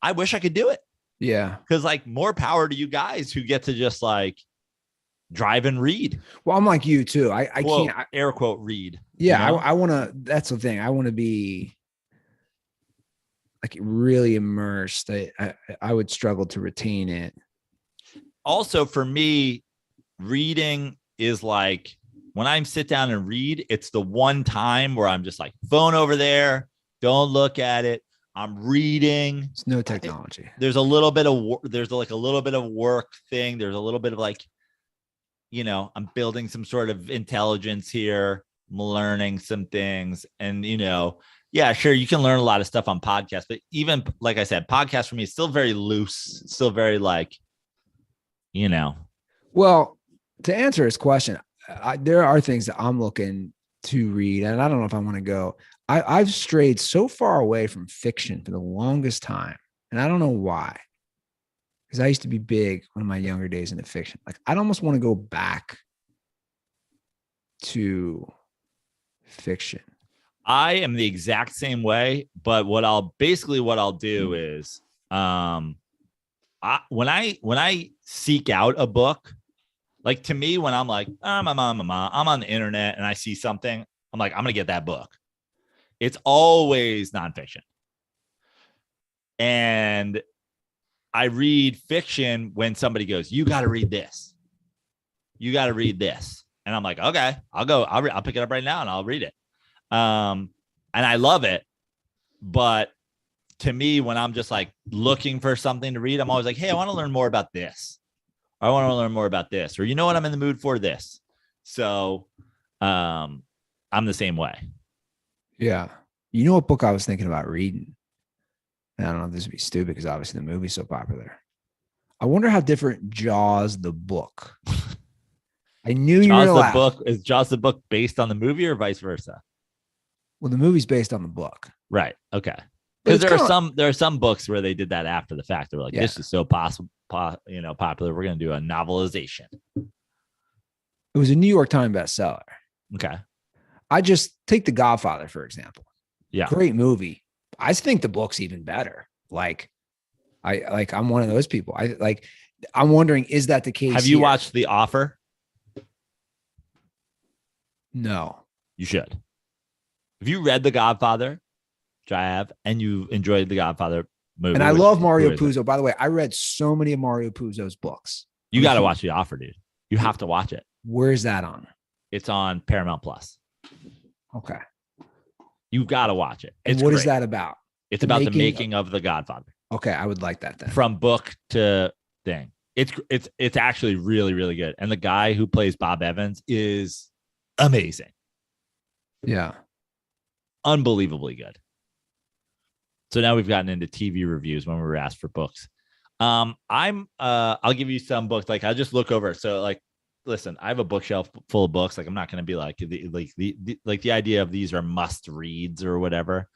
B: I wish I could do it.
A: Yeah.
B: Cause like more power to you guys who get to just like drive and read.
A: Well, I'm like you too. I
B: quote,
A: can't
B: air quote read.
A: Yeah. You know? I want to, that's the thing. I want to be like really immersed. I would struggle to retain it.
B: Also for me, reading is like, when I sit down and read, it's the one time where I'm just like, phone over there, don't look at it. I'm reading.
A: It's no technology.
B: There's a little bit of there's like a little bit of work thing. There's a little bit of like, I'm building some sort of intelligence here. I'm learning some things, and yeah, sure, you can learn a lot of stuff on podcasts, but even like I said, podcast for me is still very loose. It's still very like,
A: Well, to answer his question. There are things that I'm looking to read, and I don't know if I want to go. I've strayed so far away from fiction for the longest time, and I don't know why. Because I used to be big one of my younger days into fiction. Like I'd almost want to go back to fiction.
B: I am the exact same way, but what I'll do is, when I seek out a book. Like to me, when I'm like, I'm on the internet and I see something, I'm like, I'm going to get that book. It's always nonfiction. And I read fiction when somebody goes, you got to read this. You got to read this. And I'm like, okay, I'll pick it up right now and I'll read it. And I love it. But to me, when I'm just like looking for something to read, I'm always like, hey, I want to learn more about this. I want to learn more about this, or you know what, I'm in the mood for this. So I'm the same way.
A: Yeah. You know what book I was thinking about reading? And I don't know if this would be stupid because obviously the movie's so popular. I wonder how different Jaws the book. I knew you were
B: Jaws
A: gonna
B: the
A: laugh.
B: book is Jaws the book based on the movie or vice versa?
A: Well, the movie's based on the book.
B: Right. Okay.
A: But
B: Because
A: it's
B: there are some books where they did that after the fact. They were like,
A: Yeah.
B: this is so popular. We're going to do a novelization.
A: It was a New York Times bestseller.
B: Okay.
A: I just take The Godfather, for example.
B: Yeah.
A: Great movie. I think the book's even better. I'm one of those people. I'm wondering, is that the case?
B: Have you
A: here?
B: watched The Offer?
A: No.
B: You should. Have you read The Godfather, which I have, and you enjoyed The Godfather movie?
A: And I love Mario Puzo. By the way, I read so many of Mario Puzo's books.
B: You got to watch The Offer, dude. You have to watch it.
A: Where's that on?
B: It's on Paramount Plus.
A: Okay.
B: You got to watch it.
A: And
B: It's
A: what
B: great.
A: is that about?
B: It's about the making of The Godfather.
A: Okay, I would like that then.
B: From book to thing. It's actually really, really good. And the guy who plays Bob Evans is amazing.
A: Yeah.
B: Unbelievably good. So now we've gotten into TV reviews when we were asked for books. I'll give you some books. Like, I'll just look over. So, like, listen, I have a bookshelf full of books. Like, I'm not going to be like the idea of these are must reads or whatever.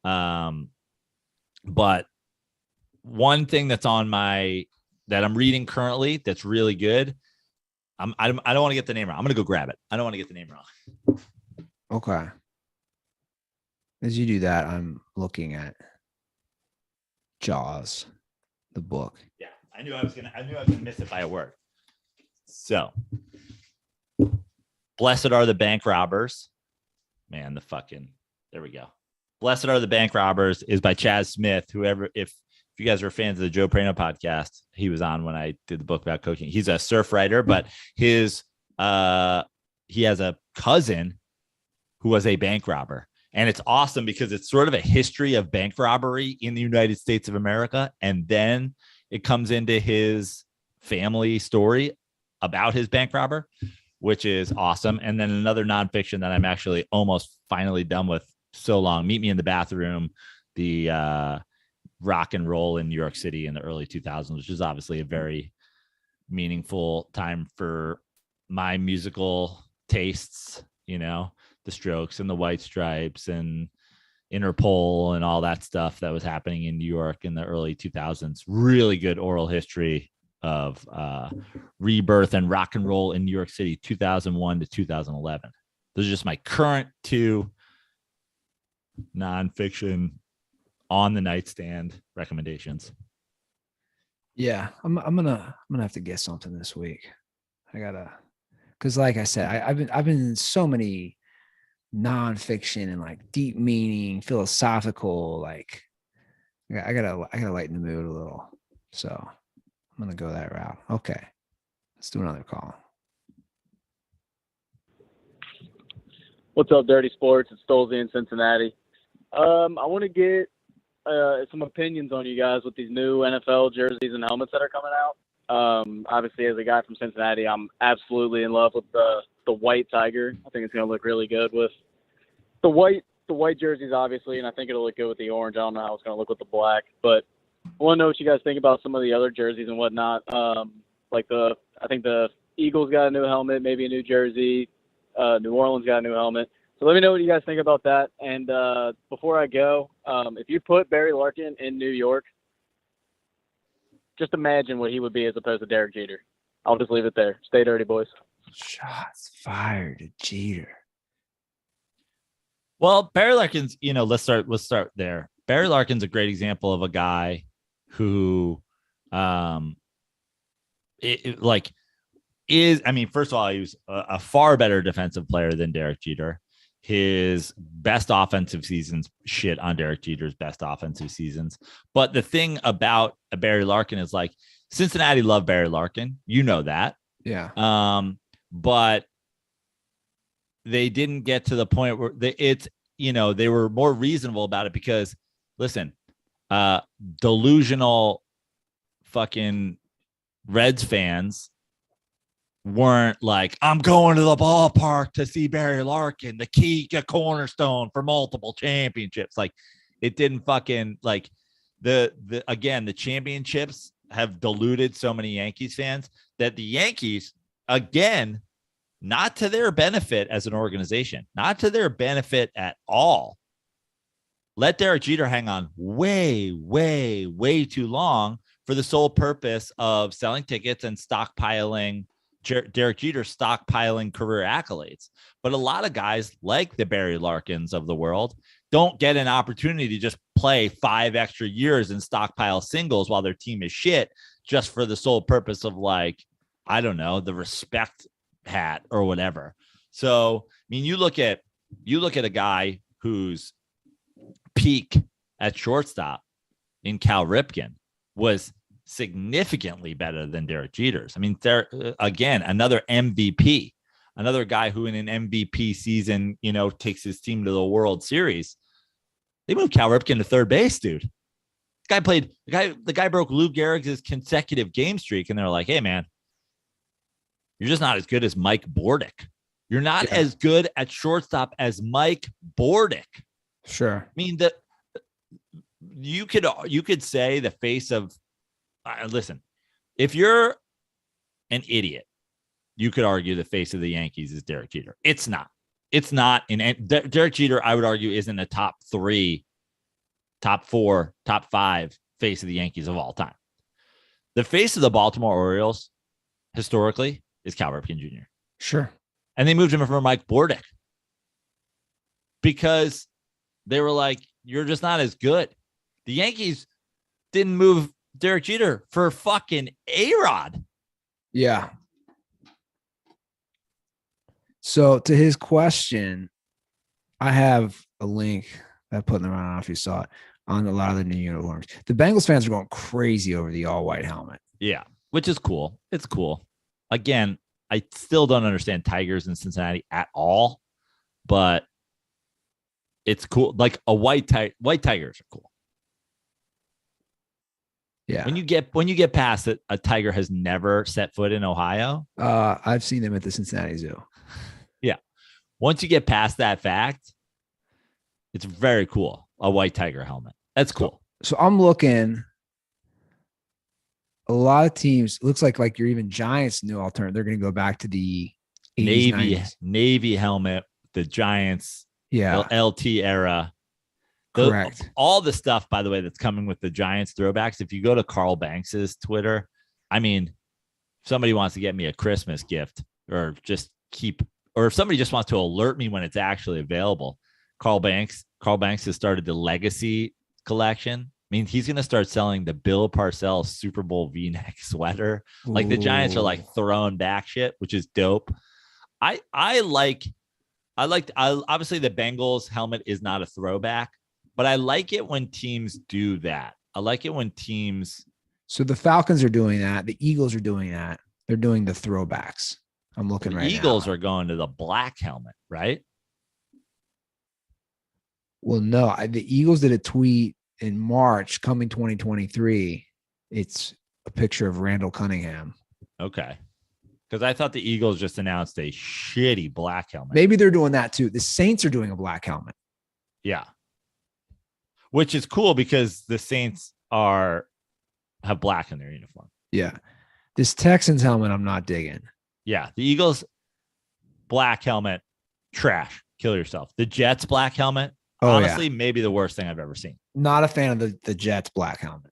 B: But one thing that's on that I'm reading currently that's really good. I don't want to get the name wrong. I'm going to go grab it. I don't want to get the name wrong.
A: Okay. As you do that, I'm looking at Jaws, the book.
B: Yeah, I knew I was gonna miss it by a word. So, Blessed Are the Bank Robbers. Man, there we go. Blessed Are the Bank Robbers is by Chaz Smith. If you guys are fans of the Joe Prano podcast, he was on when I did the book about coaching. He's a surf writer, but he has a cousin who was a bank robber. And it's awesome because it's sort of a history of bank robbery in the United States of America. And then it comes into his family story about his bank robber, which is awesome. And then another nonfiction that I'm actually almost finally done with so long, Meet Me in the Bathroom, the rock and roll in New York City in the early 2000s, which is obviously a very meaningful time for my musical tastes, the Strokes and the White Stripes and Interpol and all that stuff that was happening in New York in the early 2000s. Really good oral history of rebirth and rock and roll in New York City, 2001 to 2011. Those are just my current two nonfiction on the nightstand recommendations.
A: Yeah, I'm gonna have to get something this week. Because like I said, I've been in so many nonfiction and like deep meaning, philosophical. Like, I gotta lighten the mood a little. So I'm gonna go that route. Okay, let's do another call.
G: What's up, Dirty Sports? It's Stolzy in Cincinnati. I want to get some opinions on you guys with these new NFL jerseys and helmets that are coming out. Obviously, as a guy from Cincinnati, I'm absolutely in love with the white tiger. I think it's going to look really good with the white jerseys, obviously, and I think it'll look good with the orange. I don't know how it's going to look with the black, but I want to know what you guys think about some of the other jerseys and whatnot. I think the Eagles got a new helmet, maybe a new jersey. New Orleans got a new helmet. So let me know what you guys think about that. And before I go, if you put Barry Larkin in New York, just imagine what he would be as opposed to Derek Jeter. I'll just leave it there. Stay dirty, boys.
A: Shots fired at Jeter.
B: Well, Barry Larkin's, let's start there. Barry Larkin's a great example of a guy who first of all, he was a far better defensive player than Derek Jeter. His best offensive seasons shit on Derek Jeter's best offensive seasons. But the thing about Barry Larkin is like Cincinnati loved Barry Larkin. You know that.
A: Yeah.
B: But they didn't get to the point where they were more reasonable about it because listen, delusional fucking Reds fans weren't like, I'm going to the ballpark to see Barry Larkin, the key cornerstone for multiple championships. Like, it didn't fucking like the championships have diluted so many Yankees fans that the Yankees, again, not to their benefit as an organization, not to their benefit at all, let Derek Jeter hang on way, way, way too long for the sole purpose of selling tickets and stockpiling Derek Jeter stockpiling career accolades. But a lot of guys like the Barry Larkins of the world don't get an opportunity to just play 5 extra years and stockpile singles while their team is shit just for the sole purpose of, like, I don't know, the respect hat or whatever. So, I mean, you look at a guy whose peak at shortstop in Cal Ripken was significantly better than Derek Jeter's. I mean, there again, another MVP, another guy who in an MVP season, takes his team to the World Series. They moved Cal Ripken to third base, dude. The guy broke Lou Gehrig's consecutive game streak, and they're like, hey, man, you're just not as good as Mike Bordick. You're not as good at shortstop as Mike Bordick.
A: Sure.
B: I mean, that you could say the face of listen, if you're an idiot, you could argue the face of the Yankees is Derek Jeter. It's not. Derek Jeter, I would argue, isn't a top 3, top 4, top 5 face of the Yankees of all time. The face of the Baltimore Orioles, historically, is Cal Ripken Jr.
A: Sure.
B: And they moved him for Mike Bordick because they were like, you're just not as good. The Yankees didn't move Derek Jeter for fucking A-Rod.
A: Yeah. So to his question, I have a link that I put in the round. I don't know if you saw it, on a lot of the new uniforms. The Bengals fans are going crazy over the all-white helmet.
B: Yeah, which is cool. It's cool. Again, I still don't understand Tigers in Cincinnati at all, but it's cool. Like white Tigers are cool.
A: Yeah.
B: When you get past it, a Tiger has never set foot in Ohio.
A: I've seen them at the Cincinnati Zoo.
B: Yeah. Once you get past that fact, it's very cool. A white Tiger helmet. That's cool.
A: So I'm looking. A lot of teams, looks like your even Giants new alternative. They're going to go back to the 80s,
B: Navy helmet, the Giants, LT era.
A: Correct.
B: All the stuff, by the way, that's coming with the Giants throwbacks. If you go to Carl Banks's Twitter, I mean, if somebody wants to get me a Christmas gift or if somebody just wants to alert me when it's actually available, Carl Banks has started the Legacy collection. I mean, he's going to start selling the Bill Parcells Super Bowl V-neck sweater. Like, the Giants are like throwing back shit, which is dope. I obviously the Bengals helmet is not a throwback, but I like it when teams do that. I like it when teams.
A: So the Falcons are doing that. The Eagles are doing that. They're doing the throwbacks. I'm looking right now.
B: The Eagles are going to the black helmet, right?
A: Well, no, the Eagles did a tweet in March, coming 2023. It's a picture of Randall Cunningham.
B: Okay. Because I thought the Eagles just announced a shitty black helmet.
A: Maybe they're doing that too. The Saints are doing a black helmet.
B: Yeah. Which is cool because the Saints have black in their uniform.
A: Yeah. This Texans helmet, I'm not digging.
B: Yeah. The Eagles black helmet, trash. Kill yourself. The Jets black helmet, honestly, maybe the worst thing I've ever seen.
A: Not a fan of the Jets black helmet.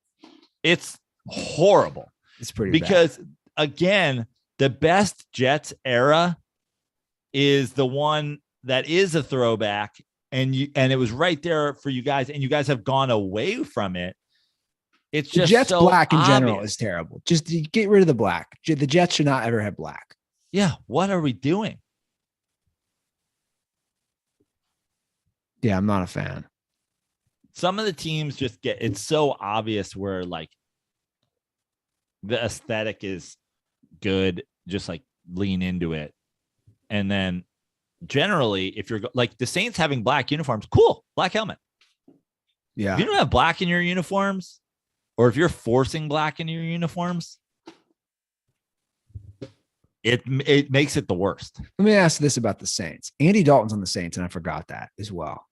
B: It's horrible.
A: It's pretty
B: because
A: bad.
B: Again, the best Jets era is the one that is a throwback, and it was right there for you guys, and you guys have gone away from it. It's just
A: the Jets
B: so
A: black in
B: obvious.
A: general is terrible. Just get rid of the black. The Jets should not ever have black.
B: Yeah, what are we doing?
A: Yeah, I'm not a fan.
B: Some of the teams just it's so obvious where like the aesthetic is good, just like lean into it. And then generally, if you're like the Saints having black uniforms, cool, black helmet.
A: Yeah.
B: If you don't have black in your uniforms, or if you're forcing black in your uniforms, it makes it the worst.
A: Let me ask this about the Saints. Andy Dalton's on the Saints, and I forgot that as well.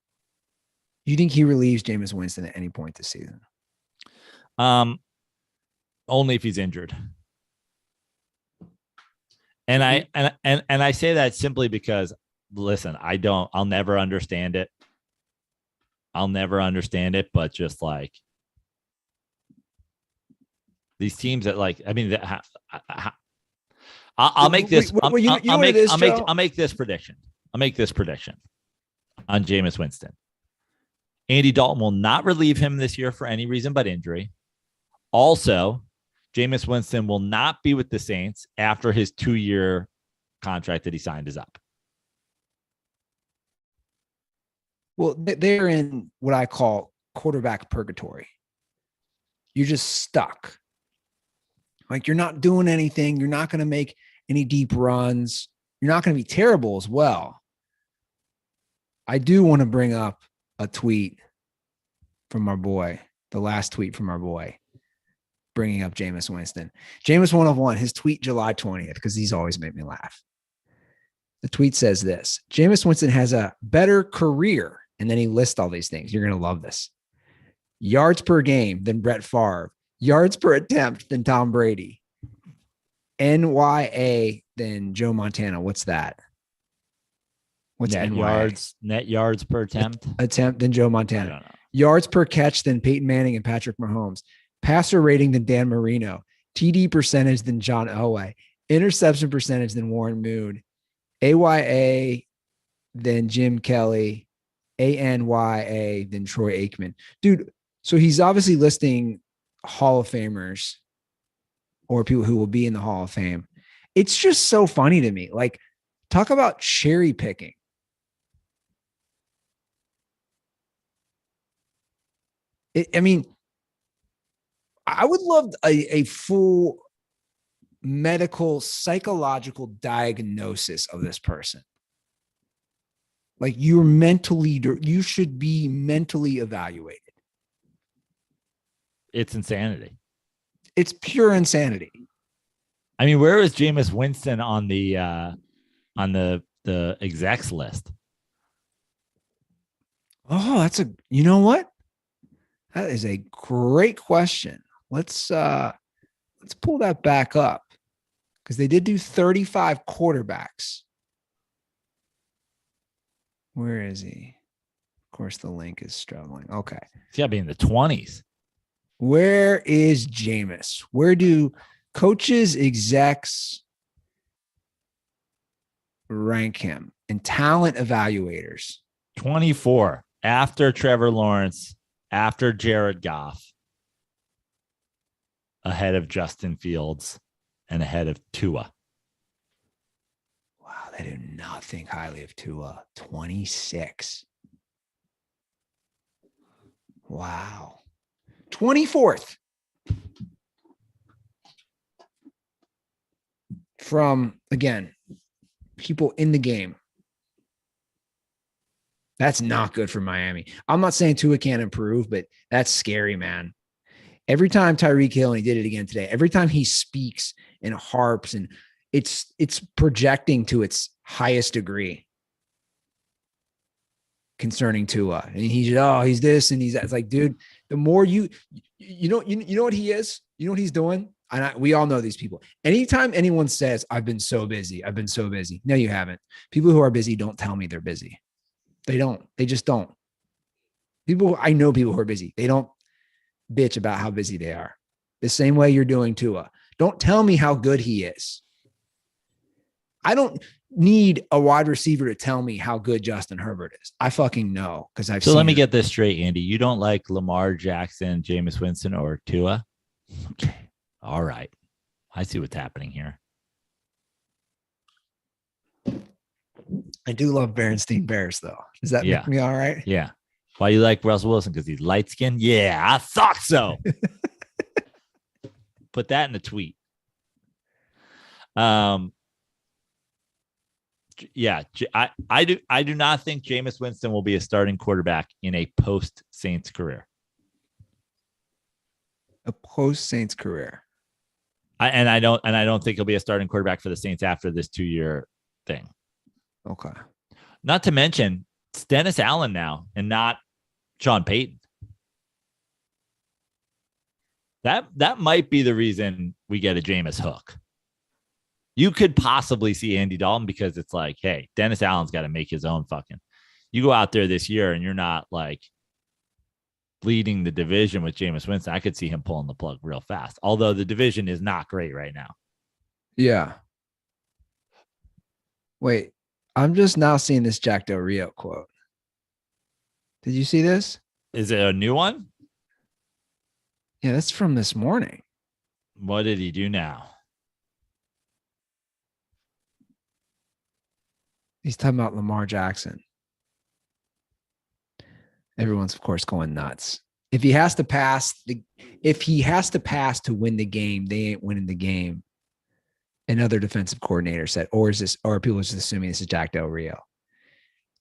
A: You think he relieves Jameis Winston at any point this season?
B: Only if he's injured. And I say that simply because, listen, I'll never understand it. But just like these teams that like, I mean, I'll make this. I'll make this prediction. I'll make this prediction on Jameis Winston. Andy Dalton will not relieve him this year for any reason but injury. Also, Jameis Winston will not be with the Saints after his 2-year contract that he signed is up.
A: Well, they're in what I call quarterback purgatory. You're just stuck. Like, you're not doing anything. You're not going to make any deep runs. You're not going to be terrible as well. I do want to bring up a tweet from our boy, the last tweet from our boy, bringing up Jameis Winston. Jameis 101, his tweet July 20th, because these always make me laugh. The tweet says this: Jameis Winston has a better career. And then he lists all these things. You're going to love this. Yards per game than Brett Favre. Yards per attempt than Tom Brady. NYA than Joe Montana. What's that? What's
B: net yards per attempt?
A: Attempt than Joe Montana.
B: I don't know.
A: Yards per catch than Peyton Manning and Patrick Mahomes. Passer rating than Dan Marino. TD percentage than John Elway. Interception percentage than Warren Moon. AYA than Jim Kelly. ANYA than Troy Aikman. Dude, so he's obviously listing Hall of Famers or people who will be in the Hall of Fame. It's just so funny to me. Like, talk about cherry picking. I mean, I would love a full medical, psychological diagnosis of this person. Like, you should be mentally evaluated.
B: It's insanity.
A: It's pure insanity.
B: I mean, where is Jameis Winston on the execs list?
A: Oh, you know what? That is a great question. Let's pull that back up, because they did do 35 quarterbacks. Where is he? Of course, the link is struggling. Okay.
B: He's got to be in the 20s.
A: Where is Jameis? Where do coaches, execs rank him in talent evaluators?
B: 24, after Trevor Lawrence, after Jared Goff, ahead of Justin Fields, and ahead of Tua.
A: Wow, they do not think highly of Tua. 26. Wow. 24th. From, again, people in the game. That's not good for Miami. I'm not saying Tua can't improve, but that's scary, man. Every time Tyreek Hill, and he did it again today, every time he speaks and harps, and it's projecting to its highest degree concerning Tua. And he's this and he's that. It's like, dude, the more you know what he is? You know what he's doing? And we all know these people. Anytime anyone says, I've been so busy. No, you haven't. People who are busy don't tell me they're busy. They don't. They just don't. I know people who are busy. They don't bitch about how busy they are. The same way you're doing Tua. Don't tell me how good he is. I don't need a wide receiver to tell me how good Justin Herbert is. I fucking know, because I've seen
B: So let me get this straight, Andy. You don't like Lamar Jackson, Jameis Winston, or Tua? Okay. All right. I see what's happening here.
A: I do love Berenstein Bears, though. Does that make me all right?
B: Yeah. Why you like Russell Wilson? Because he's light skinned? Yeah, I thought so. Put that in a tweet. Yeah, I do not think Jameis Winston will be a starting quarterback in a post-Saints career.
A: A post-Saints career.
B: I don't think he'll be a starting quarterback for the Saints after this 2-year thing.
A: Okay.
B: Not to mention, it's Dennis Allen now and not Sean Payton. That might be the reason we get a Jameis Hook. You could possibly see Andy Dalton because it's like, hey, Dennis Allen's got to make his own fucking. You go out there this year and you're not like leading the division with Jameis Winston. I could see him pulling the plug real fast. Although the division is not great right now.
A: Yeah. Wait, I'm just now seeing this Jack Del Rio quote. Did you see this?
B: Is it a new one?
A: Yeah, that's from this morning.
B: What did he do now?
A: He's talking about Lamar Jackson. Everyone's, of course, going nuts. If he has to pass to win the game, they ain't winning the game. Another defensive coordinator said, or are people just assuming this is Jack Del Rio?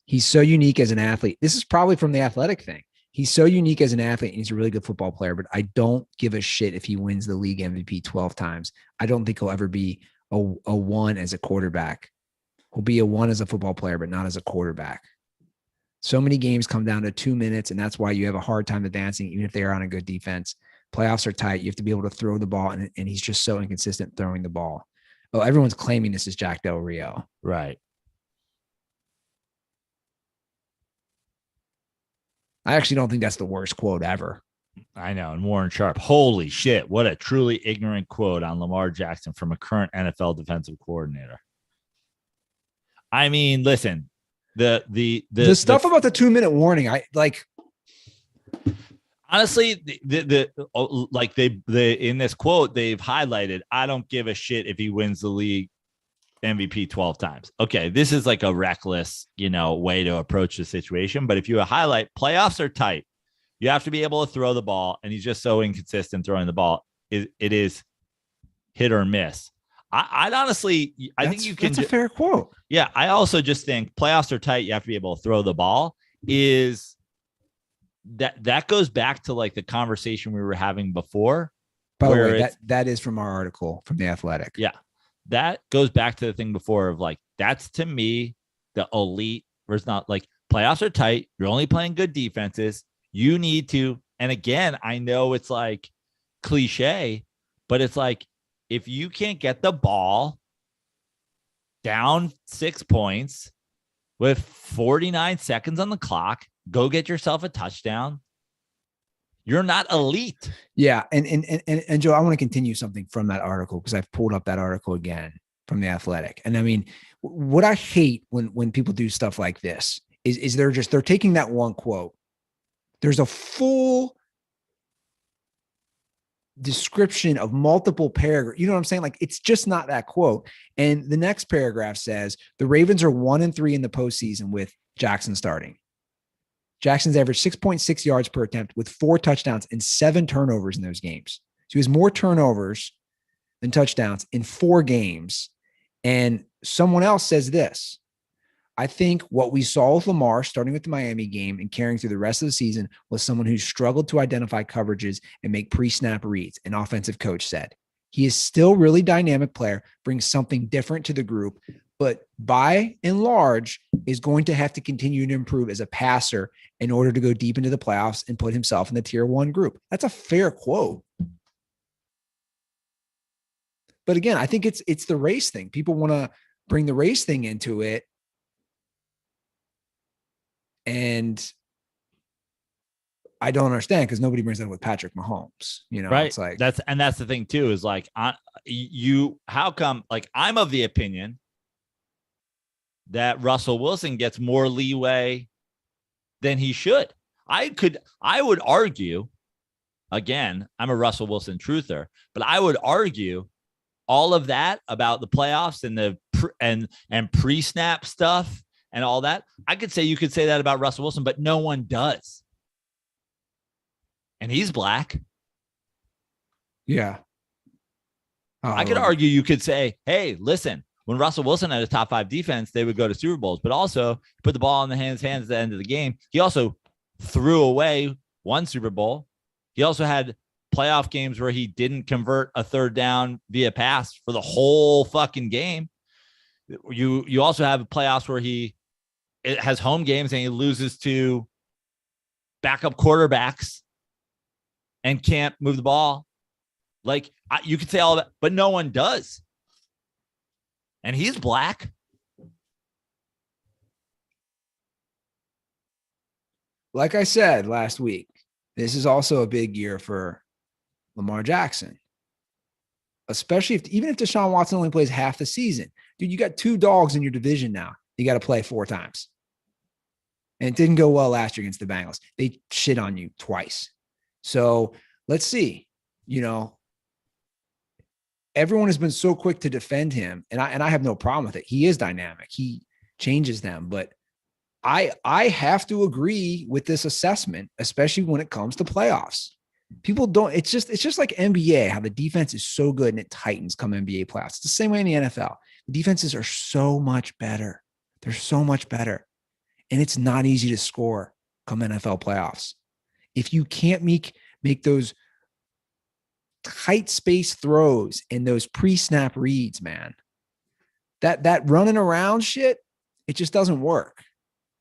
A: He's so unique as an athlete. This is probably from the Athletic thing. He's so unique as an athlete and he's a really good football player, but I don't give a shit if he wins the league MVP 12 times. I don't think he'll ever be a one as a quarterback. He'll be a one as a football player, but not as a quarterback. So many games come down to 2 minutes, and that's why you have a hard time advancing, even if they are on a good defense. Playoffs are tight. You have to be able to throw the ball, and he's just so inconsistent throwing the ball. Oh, everyone's claiming this is Jack Del Rio.
B: Right.
A: I actually don't think that's the worst quote ever.
B: I know. And Warren Sharp, holy shit, what a truly ignorant quote on Lamar Jackson from a current NFL defensive coordinator. I mean, listen, the stuff
A: about the 2-minute warning, I like.
B: Honestly, they in this quote they've highlighted, I don't give a shit if he wins the league MVP 12 times. Okay, this is like a reckless, way to approach the situation. But if you highlight playoffs are tight, you have to be able to throw the ball, and he's just so inconsistent throwing the ball. It is hit or miss. I'd honestly, I think you can.
A: That's a fair quote.
B: Yeah, I also just think playoffs are tight. You have to be able to throw the ball. Is that goes back to like the conversation we were having before.
A: By the way, that is from our article from The Athletic.
B: Yeah, that goes back to the thing before of like, that's to me the elite versus not like playoffs are tight. You're only playing good defenses. You need to. And again, I know it's like cliche, but it's like, if you can't get the ball down 6 points with 49 seconds on the clock, go get yourself a touchdown. You're not elite.
A: Yeah. And Joe, I want to continue something from that article because I've pulled up that article again from The Athletic. And I mean, what I hate when people do stuff like this is they're taking that one quote. There's a full description of multiple paragraphs. You know what I'm saying? Like, it's just not that quote. And the next paragraph says the Ravens are 1-3 in the postseason with Jackson starting. Jackson's averaged 6.6 yards per attempt with 4 touchdowns and 7 turnovers in those games. So he has more turnovers than touchdowns in 4 games. And someone else says this: I think what we saw with Lamar starting with the Miami game and carrying through the rest of the season was someone who struggled to identify coverages and make pre-snap reads, an offensive coach said. He is still really dynamic player, brings something different to the group, but by and large is going to have to continue to improve as a passer in order to go deep into the playoffs and put himself in the tier 1 group. That's a fair quote. But again, I think it's the race thing. People want to bring the race thing into it. And I don't understand because nobody brings that with Patrick Mahomes,
B: right?
A: It's like
B: that's the thing too, is like, how come, like, I'm of the opinion that Russell Wilson gets more leeway than he should. I would argue, again, I'm a Russell Wilson truther, but I would argue all of that about the playoffs and the pre-snap stuff and all that. You could say that about Russell Wilson, but no one does. And he's black.
A: Yeah.
B: I could argue, you could say, hey, listen, when Russell Wilson had a top 5 defense, they would go to Super Bowls, but also put the ball in the hands at the end of the game. He also threw away 1 Super Bowl. He also had playoff games where he didn't convert a third down via pass for the whole fucking game. You also have playoffs where it has home games and he loses to backup quarterbacks and can't move the ball. Like, you could say all that, but no one does. And he's black.
A: Like I said last week, this is also a big year for Lamar Jackson. Especially even if Deshaun Watson only plays half the season. Dude, you got 2 dogs in your division now. You got to play 4 times. And it didn't go well last year against the Bengals. They shit on you twice. So let's see. Everyone has been so quick to defend him, and I have no problem with it. He is dynamic. He changes them. But I have to agree with this assessment, especially when it comes to playoffs. People don't, it's just like NBA, how the defense is so good and it tightens come NBA playoffs. It's the same way in the NFL. The defenses are so much better. They're so much better. And it's not easy to score come NFL playoffs. If you can't make those tight space throws and those pre-snap reads, man, that running around shit, it just doesn't work.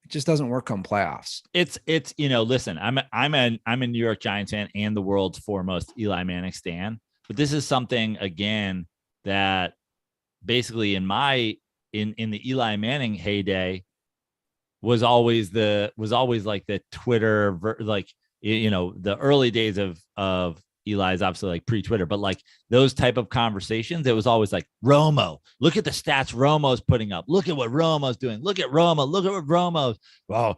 A: It just doesn't work come playoffs.
B: It's listen, I'm a New York Giants fan and the world's foremost Eli Manning stan, but this is something again that basically in the Eli Manning heyday was always like the Twitter, the early days of Eli's obviously like pre-Twitter, but like those type of conversations, it was always like, Romo, look at the stats Romo's putting up. Look at what Romo's doing. Look at Romo. Look at what Romo's. Oh,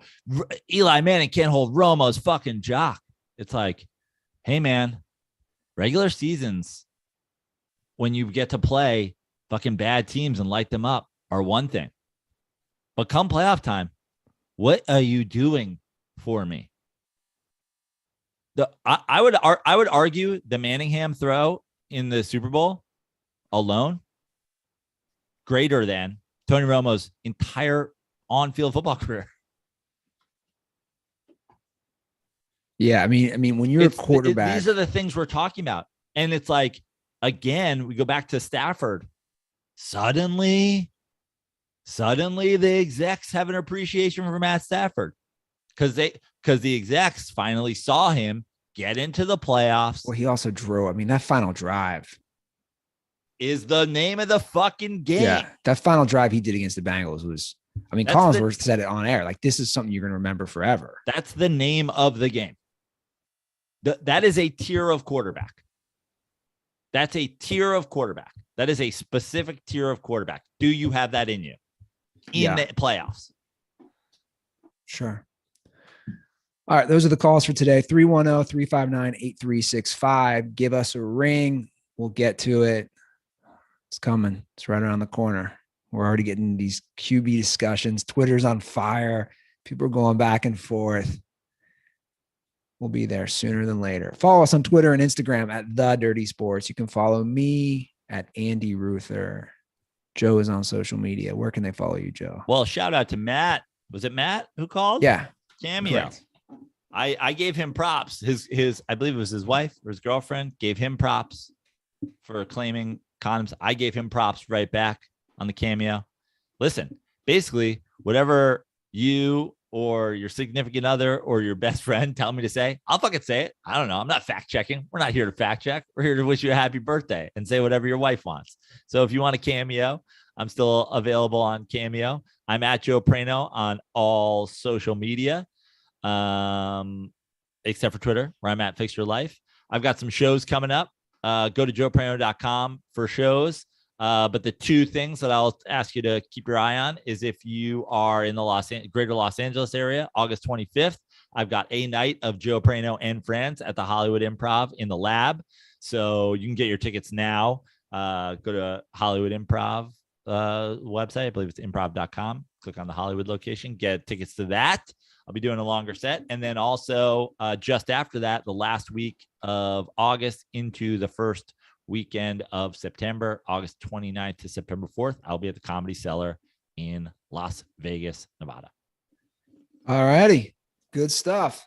B: Eli Manning can't hold Romo's fucking jock. It's like, hey man, regular seasons, when you get to play fucking bad teams and light them up are one thing, but come playoff time, what are you doing for me? I would argue the Manningham throw in the Super Bowl alone greater than Tony Romo's entire on-field football career.
A: Yeah, I mean, when you're a quarterback,
B: these are the things we're talking about, and it's like, again, we go back to Stafford. Suddenly the execs have an appreciation for Matt Stafford because the execs finally saw him get into the playoffs.
A: Well, he also drove. I mean, that final drive
B: is the name of the fucking game.
A: Yeah, that final drive he did against the Bengals was, I mean, Collinsworth said it on air. Like, this is something you're going to remember forever.
B: That's the name of the game. That is a tier of quarterback. That's a tier of quarterback. That is a specific tier of quarterback. Do you have that in you in the playoffs?
A: Sure. All right. Those are the calls for today. 310-359-8365. Give us a ring. We'll get to it. It's coming. It's right around the corner. We're already getting these QB discussions. Twitter's on fire. People are going back and forth. We'll be there sooner than later. Follow us on Twitter and Instagram at The Dirty Sports. You can follow me at Andy Ruther. Joe is on social media. Where can they follow you, Joe?
B: Well, shout out to Matt. Was it Matt who called?
A: Yeah.
B: Cameo.
A: Correct.
B: I gave him props. His I believe it was his wife or his girlfriend gave him props for claiming condoms. I gave him props right back on the Cameo. Listen, basically, whatever you or your significant other or your best friend tell me to say, I'll fucking say it. I don't know. I'm not fact checking. We're not here to fact check. We're here to wish you a happy birthday and say whatever your wife wants. So if you want a Cameo, I'm still available on Cameo. I'm at Joe Prano on all social media, except for Twitter, where I'm at Fix Your Life. I've got some shows coming up. Go to joeprano.com for shows. But the two things that I'll ask you to keep your eye on is if you are in the greater Los Angeles area, August 25th, I've got a night of Joe Prano and friends at the Hollywood Improv in the Lab. So you can get your tickets now. Go to Hollywood Improv website. I believe it's improv.com. Click on the Hollywood location, get tickets to that. I'll be doing a longer set. And then also just after that, the last week of August into the first weekend of September, August 29th to September 4th, I'll be at the Comedy Cellar in Las Vegas, Nevada.
A: All righty. Good stuff.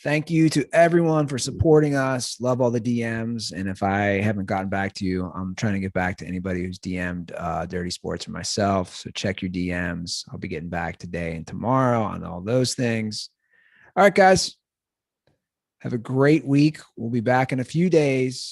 A: Thank you to everyone for supporting us. Love all the DMs. And if I haven't gotten back to you, I'm trying to get back to anybody who's DM'd Dirty Sports or myself. So check your DMs. I'll be getting back today and tomorrow on all those things. All right, guys. Have a great week. We'll be back in a few days.